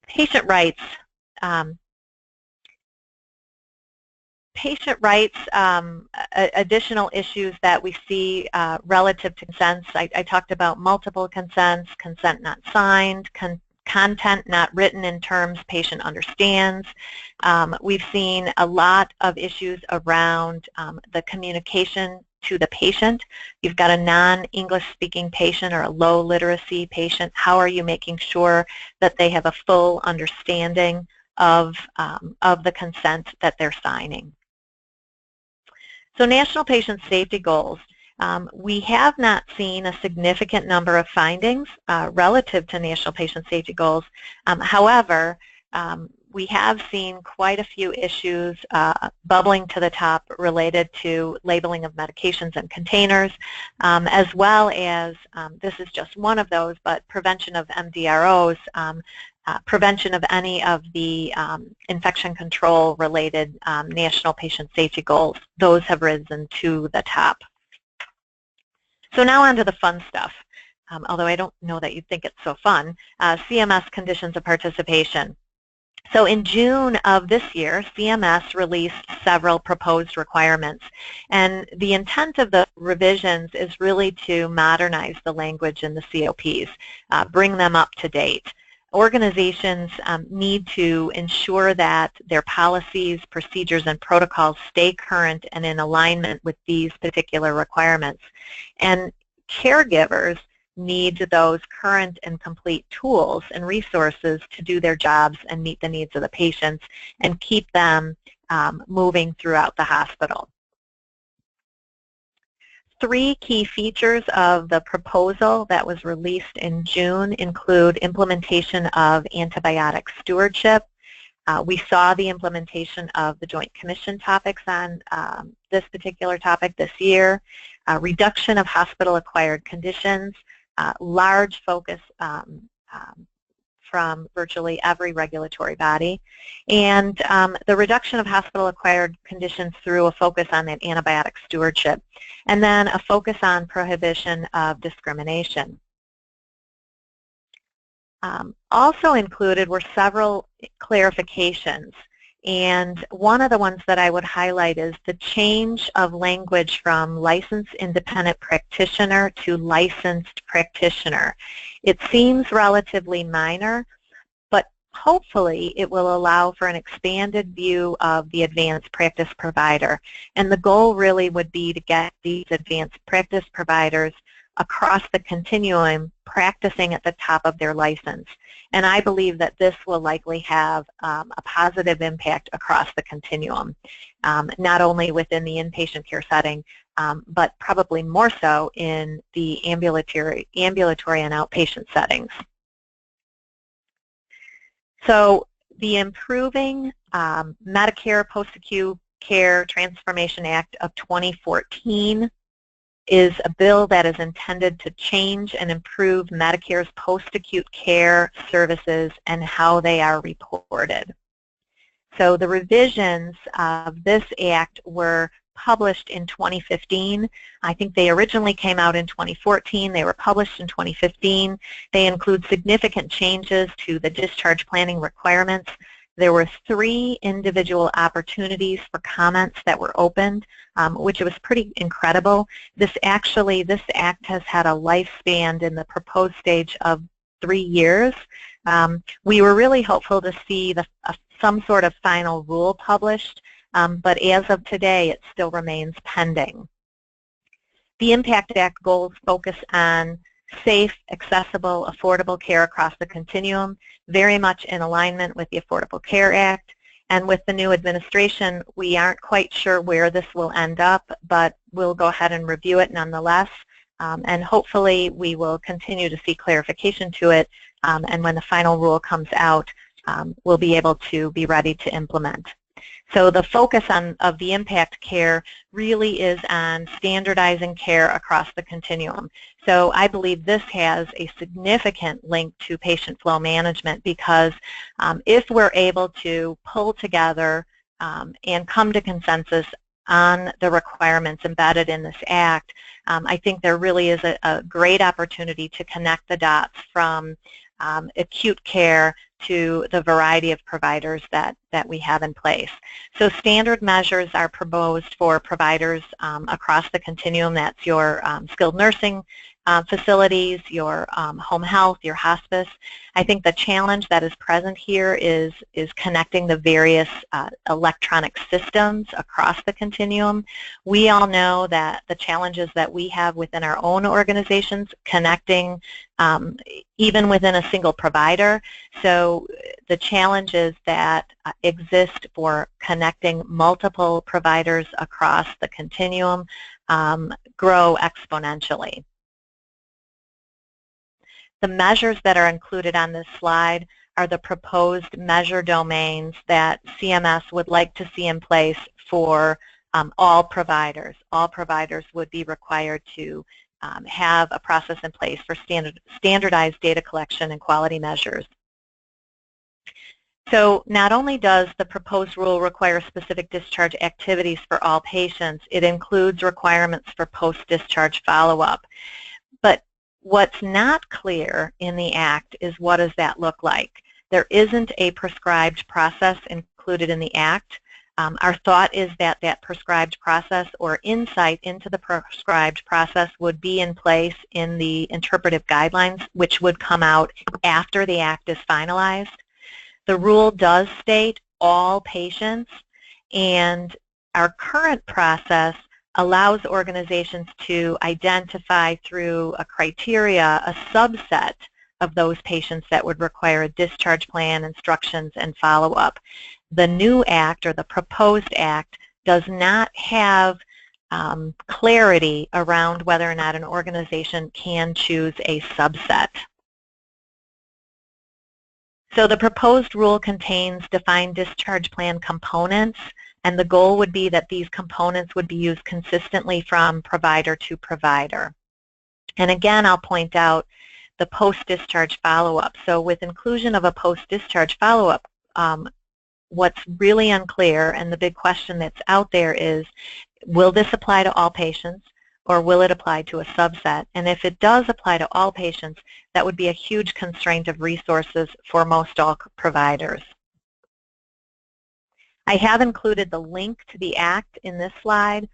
Patient rights. Patient rights, additional issues that we see relative to consents. I talked about multiple consents, consent not signed, content not written in terms patient understands. We've seen a lot of issues around the communication to the patient. You've got a non-English speaking patient or a low literacy patient. How are you making sure that they have a full understanding of the consent that they're signing? So national patient safety goals. We have not seen a significant number of findings relative to national patient safety goals. However, we have seen quite a few issues bubbling to the top related to labeling of medications and containers, as well as, this is just one of those, but prevention of MDROs, prevention of any of the infection control related national patient safety goals. Those have risen to the top. So now on to the fun stuff, although I don't know that you'd think it's so fun. CMS conditions of participation. So in June of this year, CMS released several proposed requirements, and the intent of the revisions is really to modernize the language in the COPs, bring them up to date. Organizations need to ensure that their policies, procedures, and protocols stay current and in alignment with these particular requirements. And caregivers need those current and complete tools and resources to do their jobs and meet the needs of the patients and keep them moving throughout the hospital. 3 key features of the proposal that was released in June include implementation of antibiotic stewardship. We saw the implementation of the Joint Commission topics on this particular topic this year, reduction of hospital-acquired conditions, large focus from virtually every regulatory body, and the reduction of hospital-acquired conditions through a focus on that antibiotic stewardship, and then a focus on prohibition of discrimination. Also included were several clarifications, and one of the ones that I would highlight is the change of language from licensed independent practitioner to licensed practitioner. It seems relatively minor, but hopefully it will allow for an expanded view of the advanced practice provider. And the goal really would be to get these advanced practice providers across the continuum practicing at the top of their license. And I believe that this will likely have a positive impact across the continuum, not only within the inpatient care setting, but probably more so in the ambulatory and outpatient settings. So the improving Medicare post-acute Care Transformation Act of 2014 is a bill that is intended to change and improve Medicare's post-acute care services and how they are reported. So the revisions of this act were published in 2015. I think they originally came out in 2014. They were published in 2015. They include significant changes to the discharge planning requirements. There were 3 individual opportunities for comments that were opened, which was pretty incredible. This act has had a lifespan in the proposed stage of 3 years. We were really hopeful to see some sort of final rule published, but as of today, it still remains pending. The IMPACT Act goals focus on safe, accessible, affordable care across the continuum, very much in alignment with the Affordable Care Act. And with the new administration, we aren't quite sure where this will end up, but we'll go ahead and review it nonetheless. And hopefully we will continue to see clarification to it, and when the final rule comes out, we'll be able to be ready to implement. So the focus of the impact care really is on standardizing care across the continuum. So I believe this has a significant link to patient flow management, because if we're able to pull together and come to consensus on the requirements embedded in this act, I think there really is a great opportunity to connect the dots from acute care to the variety of providers that we have in place. So standard measures are proposed for providers across the continuum. That's your skilled nursing facilities, your home health, your hospice. I think the challenge that is present here is connecting the various electronic systems across the continuum. We all know that the challenges that we have within our own organizations connecting even within a single provider. So the challenges that exist for connecting multiple providers across the continuum grow exponentially. The measures that are included on this slide are the proposed measure domains that CMS would like to see in place for all providers. All providers would be required to have a process in place for standardized data collection and quality measures. So not only does the proposed rule require specific discharge activities for all patients, it includes requirements for post-discharge follow-up. But what's not clear in the Act is what does that look like. There isn't a prescribed process included in the Act. Our thought is that that prescribed process or insight into the prescribed process would be in place in the interpretive guidelines, which would come out after the Act is finalized. The rule does state all patients, and our current process allows organizations to identify through a criteria a subset of those patients that would require a discharge plan, instructions, and follow-up. The new Act, or the proposed Act, does not have clarity around whether or not an organization can choose a subset. So the proposed rule contains defined discharge plan components, and the goal would be that these components would be used consistently from provider to provider. And again, I'll point out the post-discharge follow-up. So with inclusion of a post-discharge follow-up, what's really unclear, and the big question that's out there is, will this apply to all patients, or will it apply to a subset? And if it does apply to all patients, that would be a huge constraint of resources for most all providers. I have included the link to the Act in this slide.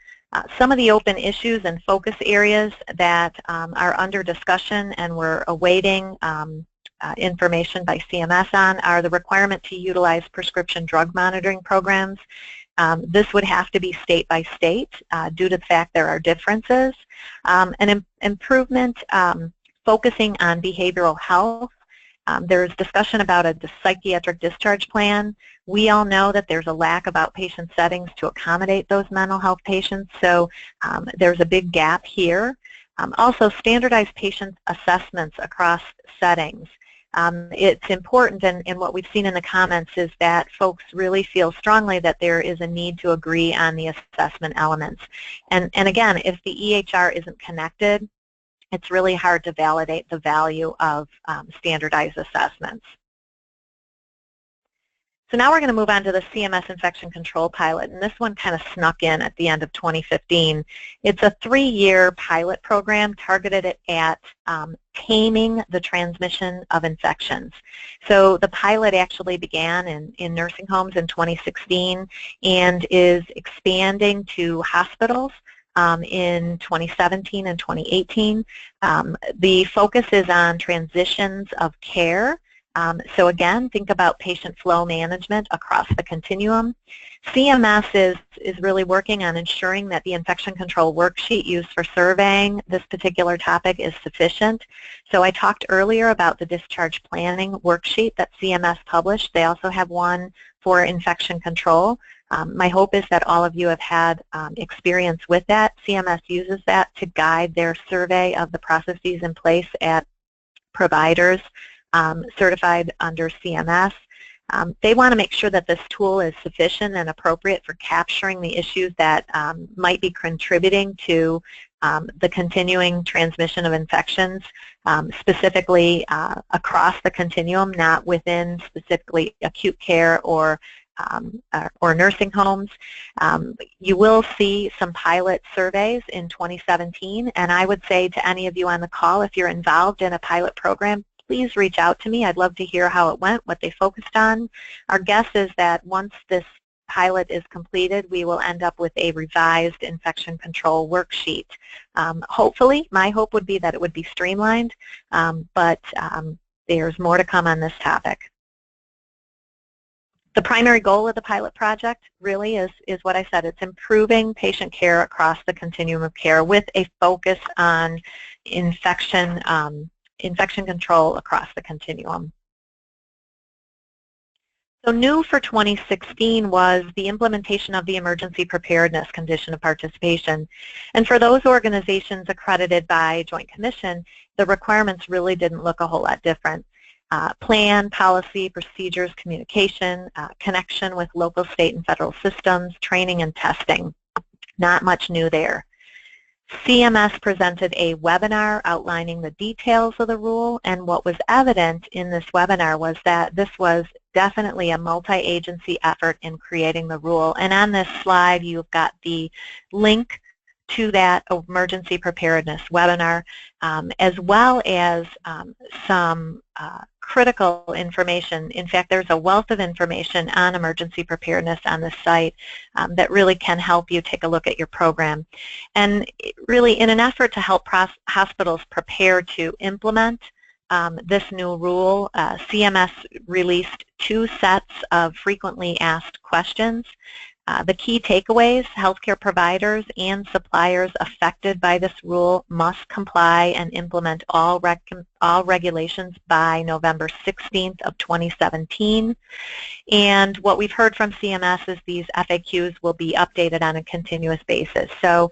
Some of the open issues and focus areas that are under discussion and we're awaiting information by CMS on are the requirement to utilize prescription drug monitoring programs. This would have to be state by state due to the fact there are differences. An improvement focusing on behavioral health. There's discussion about a psychiatric discharge plan. We all know that there's a lack of outpatient settings to accommodate those mental health patients, so there's a big gap here. Also, standardized patient assessments across settings. It's important, and what we've seen in the comments is that folks really feel strongly that there is a need to agree on the assessment elements. And again, if the EHR isn't connected, it's really hard to validate the value of standardized assessments. So now we're going to move on to the CMS infection control pilot, and this one kind of snuck in at the end of 2015. It's a 3-year pilot program targeted at taming the transmission of infections. So the pilot actually began in nursing homes in 2016 and is expanding to hospitals in 2017 and 2018. The focus is on transitions of care. So again, think about patient flow management across the continuum. CMS is really working on ensuring that the infection control worksheet used for surveying this particular topic is sufficient. So I talked earlier about the discharge planning worksheet that CMS published. They also have one for infection control. My hope is that all of you have had experience with that. CMS uses that to guide their survey of the processes in place at providers certified under CMS. They want to make sure that this tool is sufficient and appropriate for capturing the issues that might be contributing to the continuing transmission of infections, specifically across the continuum, not within specifically acute care or nursing homes. You will see some pilot surveys in 2017, and I would say to any of you on the call, if you're involved in a pilot program, please reach out to me. I'd love to hear how it went, what they focused on. Our guess is that once this pilot is completed, we will end up with a revised infection control worksheet. Hopefully, my hope would be that it would be streamlined, but there's more to come on this topic. The primary goal of the pilot project really is what I said. It's improving patient care across the continuum of care with a focus on infection control across the continuum. So new for 2016 was the implementation of the emergency preparedness condition of participation. And for those organizations accredited by Joint Commission, the requirements really didn't look a whole lot different. Plan, policy, procedures, communication, connection with local, state, and federal systems, training and testing. Not much new there. CMS presented a webinar outlining the details of the rule, and what was evident in this webinar was that this was definitely a multi-agency effort in creating the rule. And on this slide, you've got the link to that emergency preparedness webinar, as well as some critical information. In fact, there's a wealth of information on emergency preparedness on the site that really can help you take a look at your program. And really, in an effort to help hospitals prepare to implement this new rule, CMS released 2 sets of frequently asked questions. The key takeaways: healthcare providers and suppliers affected by this rule must comply and implement all regulations by November 16th of 2017. And what we've heard from CMS is these FAQs will be updated on a continuous basis. So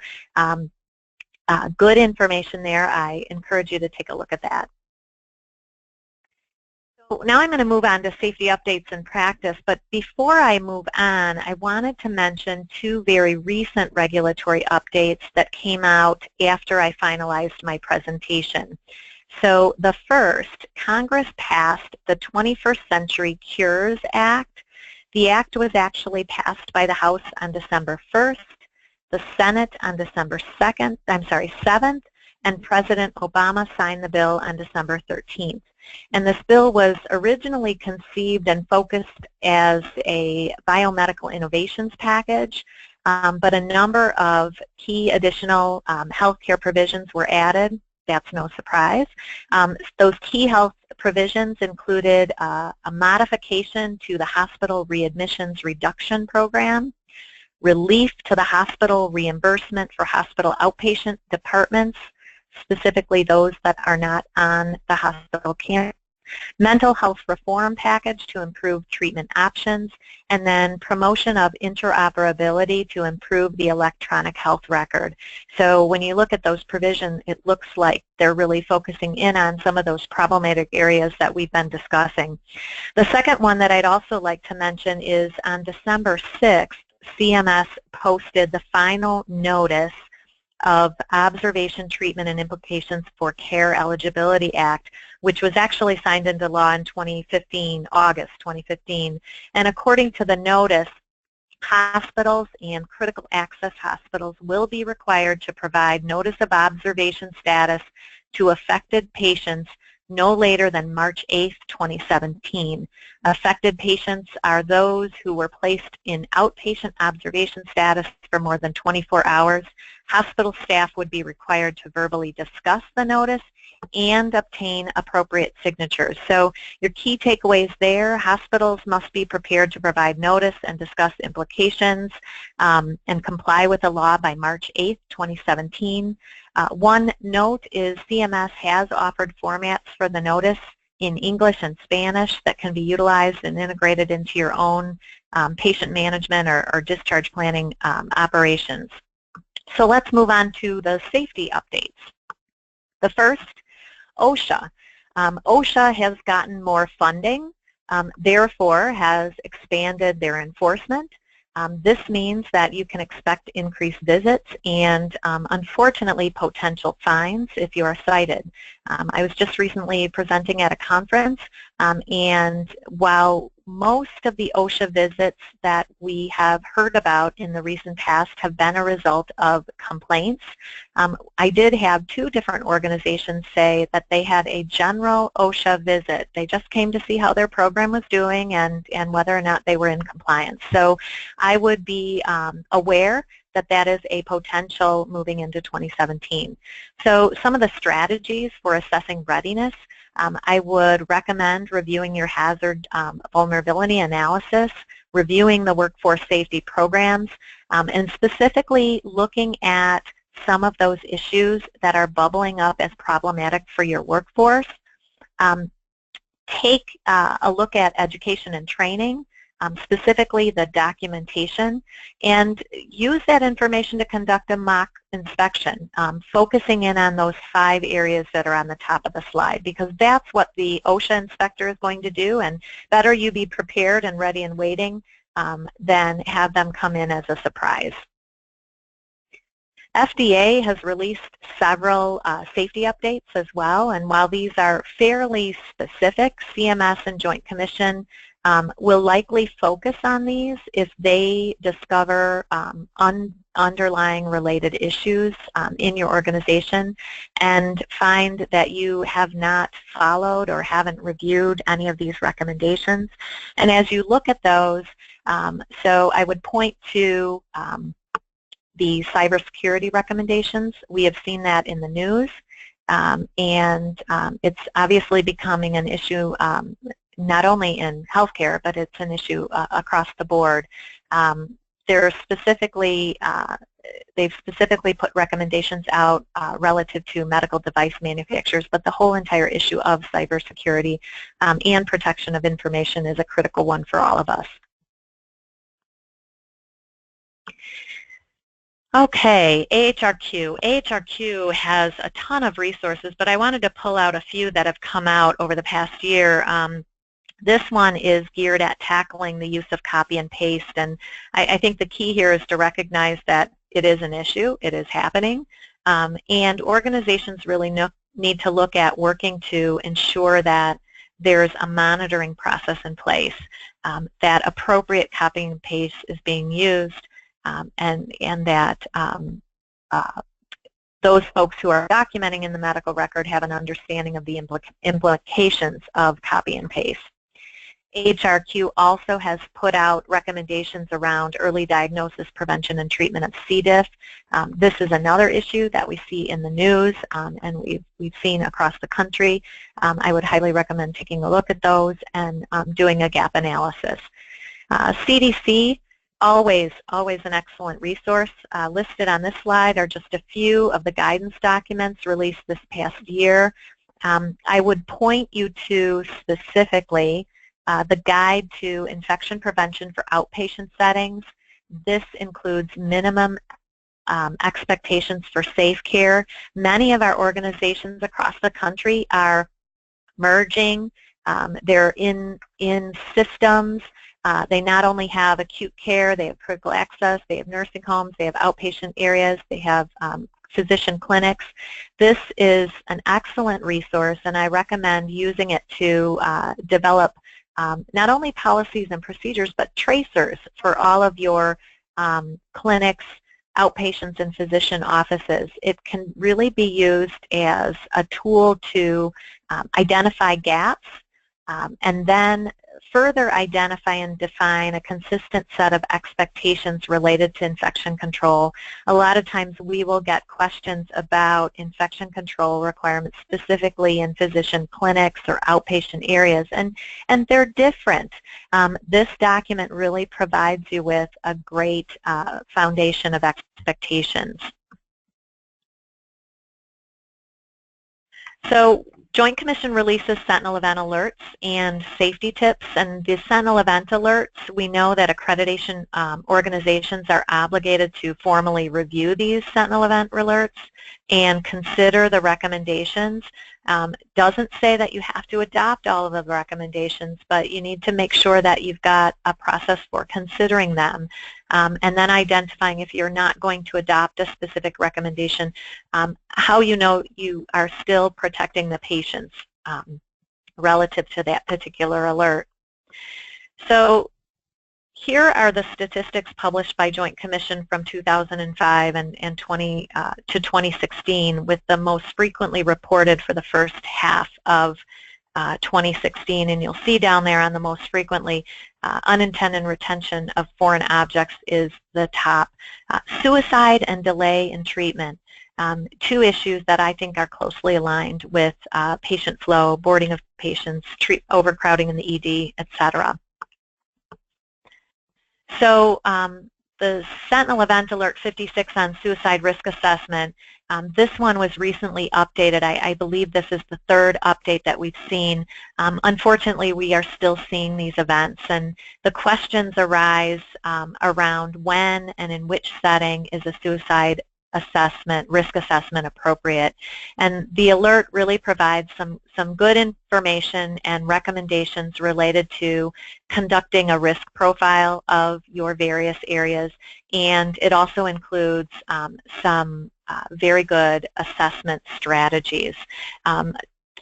good information there. I encourage you to take a look at that. Now I'm going to move on to safety updates and practice, but before I move on, I wanted to mention 2 very recent regulatory updates that came out after I finalized my presentation. So the first, Congress passed the 21st Century Cures Act. The act was actually passed by the House on December 1st, the Senate on December 7th, and President Obama signed the bill on December 13th. And this bill was originally conceived and focused as a biomedical innovations package, but a number of key additional healthcare provisions were added. That's no surprise. Those key health provisions included a modification to the hospital readmissions reduction program, relief to the hospital reimbursement for hospital outpatient departments, specifically those that are not on the hospital campus, mental health reform package to improve treatment options, and then promotion of interoperability to improve the electronic health record. So when you look at those provisions, it looks like they're really focusing in on some of those problematic areas that we've been discussing. The second one that I'd also like to mention is on December 6th, CMS posted the final notice of Observation, Treatment, and Implications for Care Eligibility Act, which was actually signed into law in 2015, August 2015. And according to the notice, hospitals and critical access hospitals will be required to provide notice of observation status to affected patients no later than March 8th, 2017. Affected patients are those who were placed in outpatient observation status for more than 24 hours. Hospital staff would be required to verbally discuss the notice and obtain appropriate signatures. So your key takeaways there: hospitals must be prepared to provide notice and discuss implications and comply with the law by March 8th, 2017. One note is CMS has offered formats for the notice in English and Spanish that can be utilized and integrated into your own patient management or discharge planning operations. So let's move on to the safety updates. The first, OSHA. OSHA has gotten more funding, therefore has expanded their enforcement. This means that you can expect increased visits and, unfortunately, potential fines if you are cited. I was just recently presenting at a conference, and while most of the OSHA visits that we have heard about in the recent past have been a result of complaints, I did have 2 different organizations say that they had a general OSHA visit. They just came to see how their program was doing and whether or not they were in compliance. So I would be aware that that is a potential moving into 2017. So some of the strategies for assessing readiness, I would recommend reviewing your hazard vulnerability analysis, reviewing the workforce safety programs, and specifically looking at some of those issues that are bubbling up as problematic for your workforce. Take a look at education and training, specifically the documentation, and use that information to conduct a mock inspection, focusing in on those 5 areas that are on the top of the slide, because that's what the OSHA inspector is going to do, and better you be prepared and ready and waiting than have them come in as a surprise. FDA has released several safety updates as well, and while these are fairly specific, CMS and Joint Commission will likely focus on these if they discover underlying related issues in your organization and find that you have not followed or haven't reviewed any of these recommendations. And as you look at those, so I would point to the cybersecurity recommendations. We have seen that in the news, and it's obviously becoming an issue not only in healthcare, but it's an issue across the board. They've specifically put recommendations out relative to medical device manufacturers, but the whole entire issue of cybersecurity and protection of information is a critical one for all of us. Okay, AHRQ. AHRQ has a ton of resources, but I wanted to pull out a few that have come out over the past year. This one is geared at tackling the use of copy and paste, and I think the key here is to recognize that it is an issue, it is happening, and organizations really need to look at working to ensure that there's a monitoring process in place, that appropriate copy and paste is being used, and that those folks who are documenting in the medical record have an understanding of the implications of copy and paste. AHRQ also has put out recommendations around early diagnosis, prevention, and treatment of C. diff. This is another issue that we see in the news and we've seen across the country. I would highly recommend taking a look at those and doing a gap analysis. CDC, always an excellent resource. Listed on this slide are just a few of the guidance documents released this past year. I would point you to specifically the Guide to Infection Prevention for Outpatient Settings. This includes minimum expectations for safe care. Many of our organizations across the country are merging. They're in systems. They not only have acute care, they have critical access, they have nursing homes, they have outpatient areas, they have physician clinics. This is an excellent resource, and I recommend using it to develop not only policies and procedures, but tracers for all of your clinics, outpatients, and physician offices. It can really be used as a tool to identify gaps and then further identify and define a consistent set of expectations related to infection control. A lot of times we will get questions about infection control requirements specifically in physician clinics or outpatient areas, and they're different. This document really provides you with a great foundation of expectations. So Joint Commission releases Sentinel event alerts and safety tips, and the Sentinel event alerts, we know that accreditation organizations are obligated to formally review these Sentinel event alerts and consider the recommendations. Doesn't say that you have to adopt all of the recommendations, but you need to make sure that you've got a process for considering them, and then identifying if you're not going to adopt a specific recommendation, how you know you are still protecting the patients relative to that particular alert. So here are the statistics published by Joint Commission from 2005 and 2016, with the most frequently reported for the first half of 2016. And you'll see down there on the most frequently, unintended retention of foreign objects is the top. Suicide and delay in treatment, two issues that I think are closely aligned with patient flow, boarding of patients, overcrowding in the ED, etc. So the Sentinel Event Alert 56 on suicide risk assessment, this one was recently updated. I believe this is the third update that we've seen. Unfortunately, we are still seeing these events, and the questions arise around when and in which setting is a suicide assessment, risk assessment appropriate. And the alert really provides some good information and recommendations related to conducting a risk profile of your various areas, and it also includes some very good assessment strategies.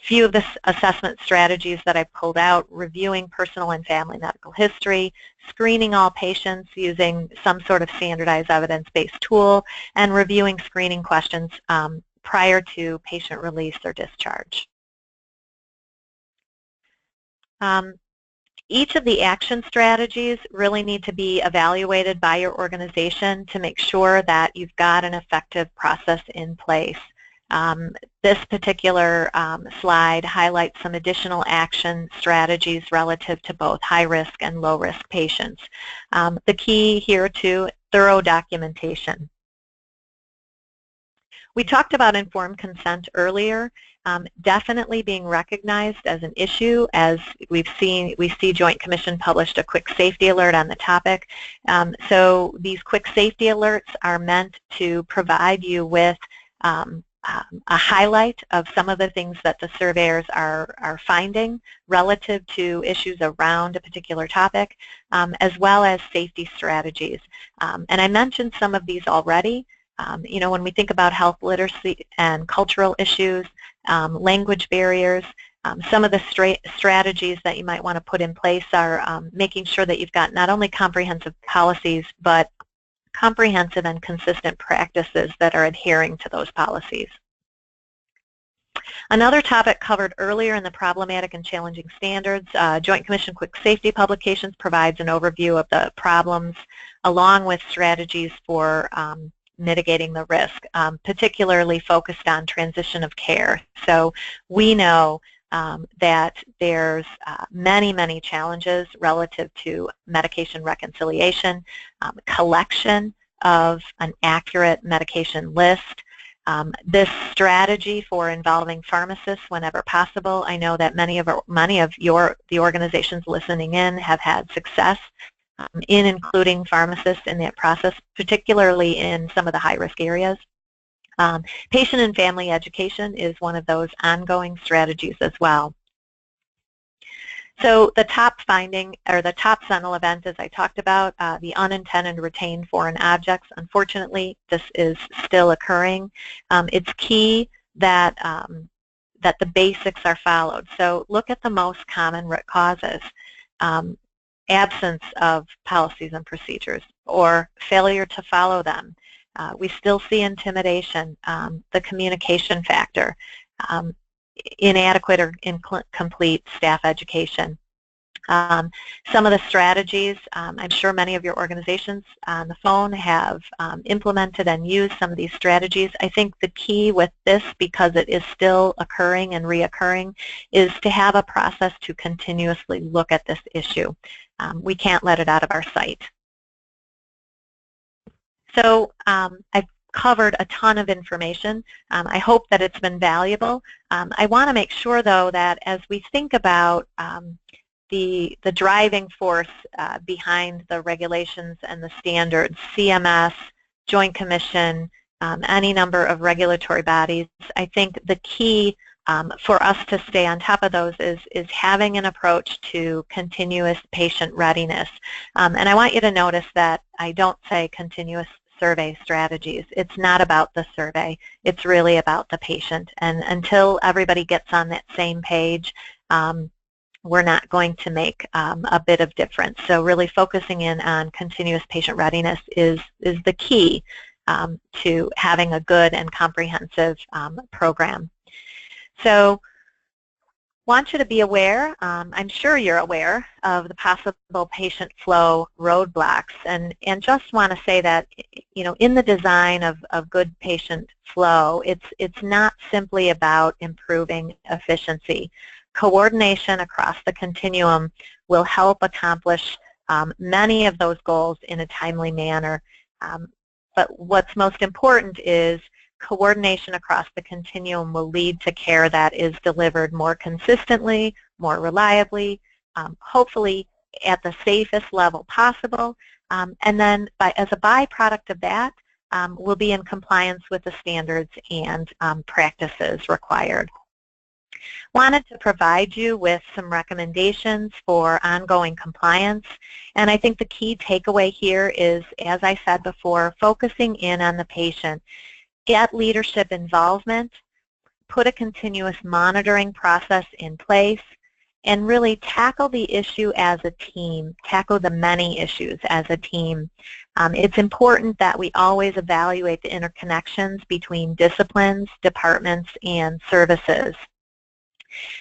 Few of the assessment strategies that I pulled out: reviewing personal and family medical history, screening all patients using some sort of standardized evidence-based tool, and reviewing screening questions prior to patient release or discharge. Each of the action strategies really need to be evaluated by your organization to make sure that you've got an effective process in place. This particular slide highlights some additional action strategies relative to both high-risk and low-risk patients. The key here too, thorough documentation. We talked about informed consent earlier. Definitely being recognized as an issue, as we see Joint Commission published a quick safety alert on the topic. So these quick safety alerts are meant to provide you with a highlight of some of the things that the surveyors are finding relative to issues around a particular topic, as well as safety strategies. And I mentioned some of these already. You know, when we think about health literacy and cultural issues, language barriers, some of the strategies that you might want to put in place are making sure that you've got not only comprehensive policies, but comprehensive and consistent practices that are adhering to those policies. Another topic covered earlier in the problematic and challenging standards, Joint Commission Quick Safety Publications provides an overview of the problems along with strategies for mitigating the risk, particularly focused on transition of care. So we know that there's many challenges relative to medication reconciliation, collection of an accurate medication list, This strategy for involving pharmacists whenever possible, I know that many of the organizations listening in have had success in including pharmacists in that process, particularly in some of the high-risk areas. Patient and family education is one of those ongoing strategies as well. So the top finding, or the top sentinel event, as I talked about, the unintended retained foreign objects. Unfortunately, this is still occurring. It's key that that the basics are followed. So look at the most common root causes. Absence of policies and procedures, or failure to follow them. We still see intimidation, the communication factor, inadequate or incomplete staff education. Some of the strategies, I'm sure many of your organizations on the phone have implemented and used some of these strategies. I think the key with this, because it is still occurring and reoccurring, is to have a process to continuously look at this issue. We can't let it out of our sight. So I've covered a ton of information. I hope that it's been valuable. I want to make sure, though, that as we think about the driving force behind the regulations and the standards, CMS, Joint Commission, any number of regulatory bodies, I think the key for us to stay on top of those is having an approach to continuous patient readiness. And I want you to notice that I don't say continuous survey strategies. It's not about the survey. It's really about the patient. And until everybody gets on that same page, we're not going to make a bit of difference. So really focusing in on continuous patient readiness is the key to having a good and comprehensive program. So want you to be aware, I'm sure you're aware of the possible patient flow roadblocks, and just want to say that, you know, in the design of good patient flow, it's not simply about improving efficiency. Coordination across the continuum will help accomplish many of those goals in a timely manner. But what's most important is coordination across the continuum will lead to care that is delivered more consistently, more reliably, hopefully at the safest level possible, and then as a byproduct of that, we'll be in compliance with the standards and practices required. Wanted to provide you with some recommendations for ongoing compliance, and I think the key takeaway here is, as I said before, focusing in on the patient. Get leadership involvement, put a continuous monitoring process in place, and really tackle the issue as a team, tackle the many issues as a team. It's important that we always evaluate the interconnections between disciplines, departments, and services.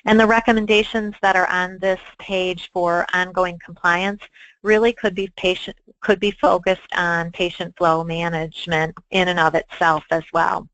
And the recommendations that are on this page for ongoing compliance really could be focused on patient flow management in and of itself as well.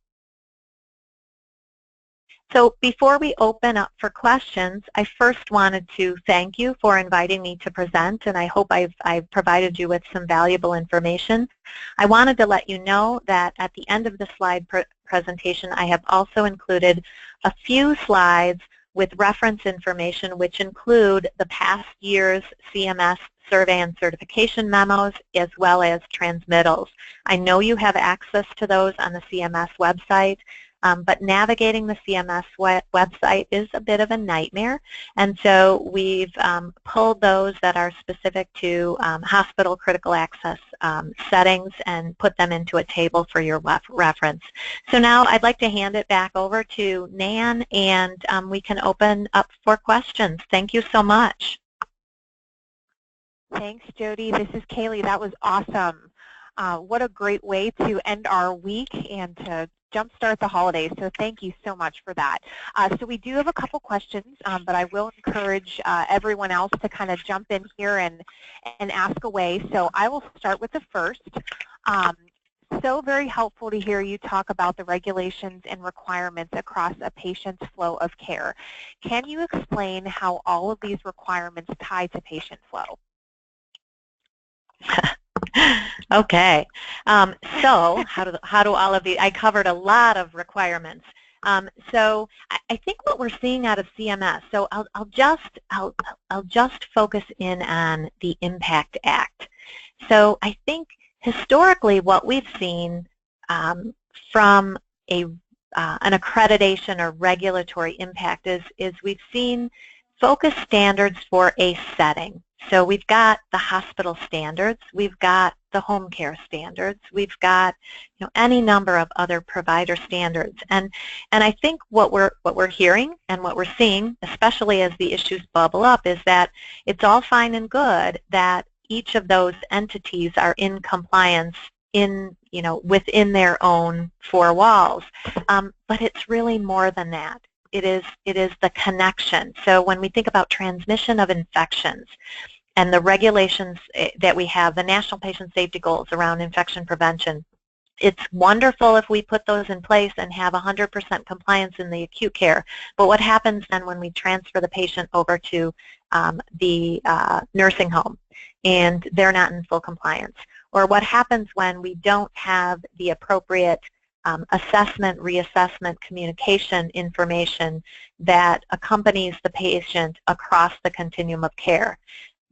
So before we open up for questions, I first wanted to thank you for inviting me to present, and I hope I've provided you with some valuable information. I wanted to let you know that at the end of the slide presentation, I have also included a few slides with reference information which include the past year's CMS survey and certification memos as well as transmittals. I know you have access to those on the CMS website, but navigating the CMS website is a bit of a nightmare, and so we've pulled those that are specific to hospital critical access settings and put them into a table for your reference. So now I'd like to hand it back over to Nan, and we can open up for questions. Thank you so much. Thanks, Jody. This is Kaylee. That was awesome. What a great way to end our week and to jumpstart the holidays, so thank you so much for that. So we do have a couple questions, but I will encourage everyone else to kind of jump in here and ask away. So I will start with the first. So very helpful to hear you talk about the regulations and requirements across a patient's flow of care. Can you explain how all of these requirements tie to patient flow? Okay. So how do all of these, I covered a lot of requirements. So I think what we're seeing out of CMS, so I'll just focus in on the Impact Act. So I think historically what we've seen from an accreditation or regulatory impact is we've seen focus standards for a setting. So we've got the hospital standards, we've got the home care standards, we've got any number of other provider standards, and I think what we're hearing and what we're seeing, especially as the issues bubble up, is that it's all fine and good that each of those entities are in compliance within their own four walls, but it's really more than that. It is the connection. So when we think about transmission of infections and the regulations that we have, the National Patient Safety Goals around infection prevention, it's wonderful if we put those in place and have 100% compliance in the acute care, but what happens then when we transfer the patient over to the nursing home and they're not in full compliance? Or what happens when we don't have the appropriate assessment, reassessment, communication information that accompanies the patient across the continuum of care?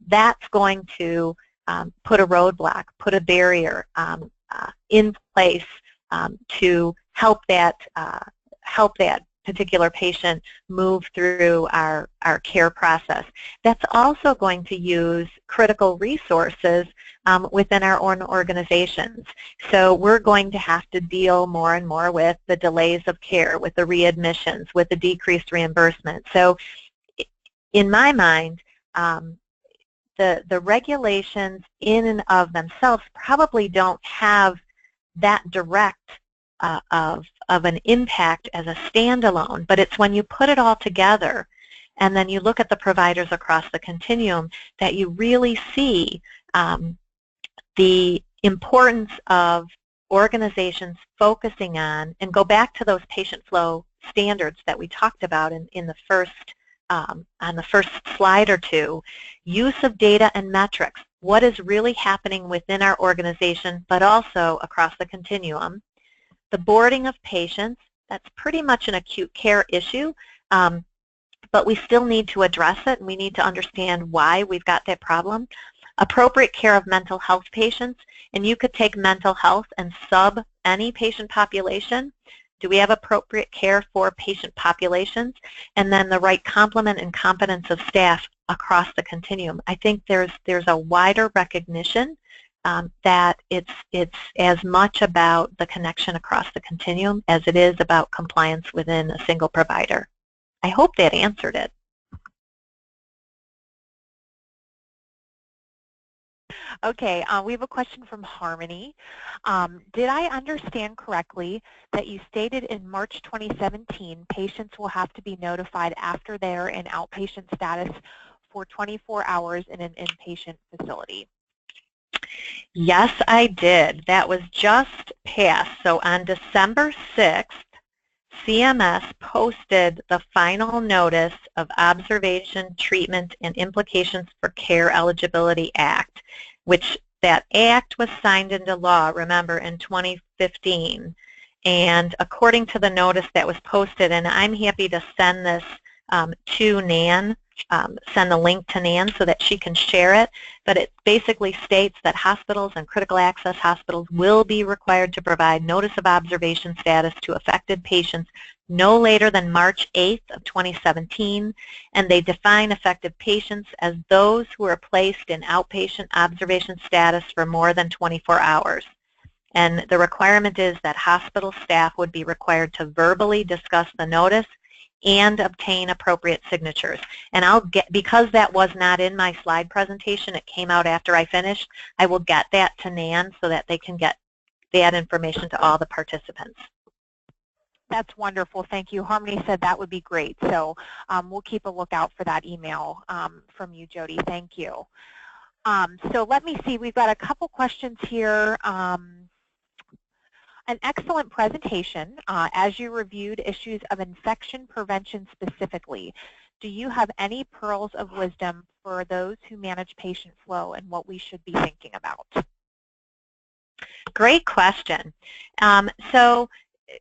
That's going to put a roadblock, put a barrier in place to help that particular patient move through our care process. That's also going to use critical resources within our own organizations. So we're going to have to deal more and more with the delays of care, with the readmissions, with the decreased reimbursement. So in my mind, the regulations in and of themselves probably don't have that direct of an impact as a standalone, but it's when you put it all together and then you look at the providers across the continuum that you really see the importance of organizations focusing on, and go back to those patient flow standards that we talked about in the first on the first slide or two, use of data and metrics, what is really happening within our organization, but also across the continuum. The boarding of patients, that's pretty much an acute care issue, but we still need to address it, and we need to understand why we've got that problem. Appropriate care of mental health patients, and you could take mental health and sub any patient population. Do we have appropriate care for patient populations? And then the right complement and competence of staff across the continuum. I think there's a wider recognition that it's as much about the connection across the continuum as it is about compliance within a single provider. I hope that answered it. Okay, we have a question from Harmony. Did I understand correctly that you stated in March 2017 patients will have to be notified after they're in outpatient status for 24 hours in an inpatient facility? Yes, I did. That was just passed. So on December 6th, CMS posted the final notice of Observation, Treatment, and Implications for Care Eligibility Act, which that act was signed into law, remember, in 2015. And according to the notice that was posted, and I'm happy to send this to Nan, send the link to Nan so that she can share it, but it basically states that hospitals and critical access hospitals will be required to provide notice of observation status to affected patients no later than March 8th of 2017, and they define affected patients as those who are placed in outpatient observation status for more than 24 hours. And the requirement is that hospital staff would be required to verbally discuss the notice and obtain appropriate signatures. And because that was not in my slide presentation, it came out after I finished, I will get that to Nan so that they can get that information to all the participants. That's wonderful. Thank you. Harmony said that would be great. So we'll keep a lookout for that email from you, Jody. Thank you. So let me see. We've got a couple questions here. An excellent presentation as you reviewed issues of infection prevention specifically. Do you have any pearls of wisdom for those who manage patient flow and what we should be thinking about? great question. So,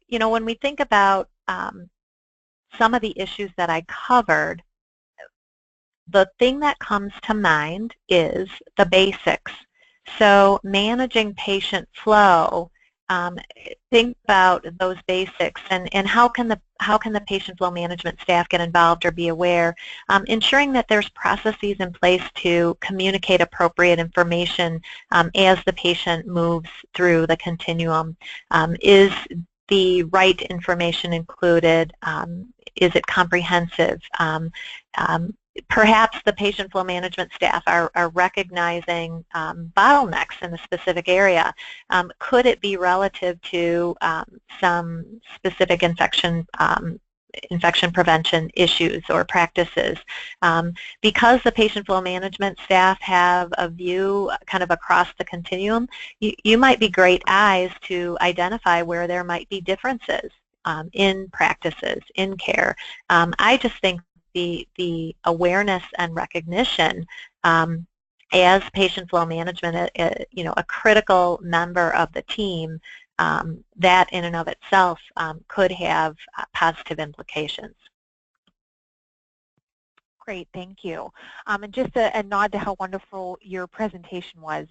when we think about some of the issues that I covered, the thing that comes to mind is the basics. So managing patient flow, think about those basics and how can the patient flow management staff get involved or be aware, ensuring that there's processes in place to communicate appropriate information as the patient moves through the continuum. Is the right information included? Is it comprehensive? Perhaps the patient flow management staff are recognizing bottlenecks in a specific area. Could it be relative to some specific infection prevention issues or practices? Because the patient flow management staff have a view kind of across the continuum, you might be great eyes to identify where there might be differences in practices, in care. I just think the awareness and recognition as patient flow management, a critical member of the team, that in and of itself could have positive implications. Great, thank you. And just a nod to how wonderful your presentation was.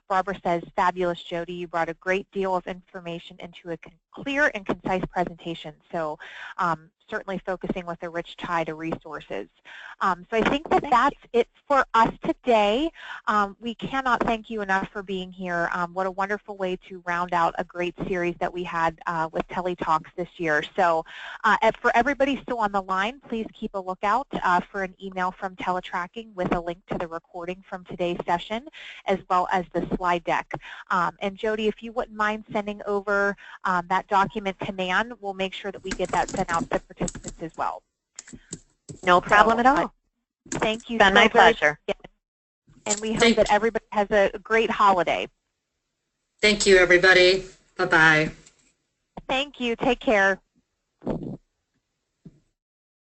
Barbara says, fabulous, Jody. You brought a great deal of information into a clear and concise presentation. So certainly focusing with a rich tide of resources. So I think that that's it for us today. We cannot thank you enough for being here. What a wonderful way to round out a great series that we had with TeleTalks this year. So for everybody still on the line, please keep a lookout for an email from TeleTracking with a link to the recording from today's session, as well as the slide deck. And Jody, if you wouldn't mind sending over that document to Nan, we'll make sure that we get that sent out to participants as well. No problem at all. Thank you. It's been my pleasure. And we hope that everybody has a great holiday. Thank you, everybody. Bye-bye. Thank you. Take care.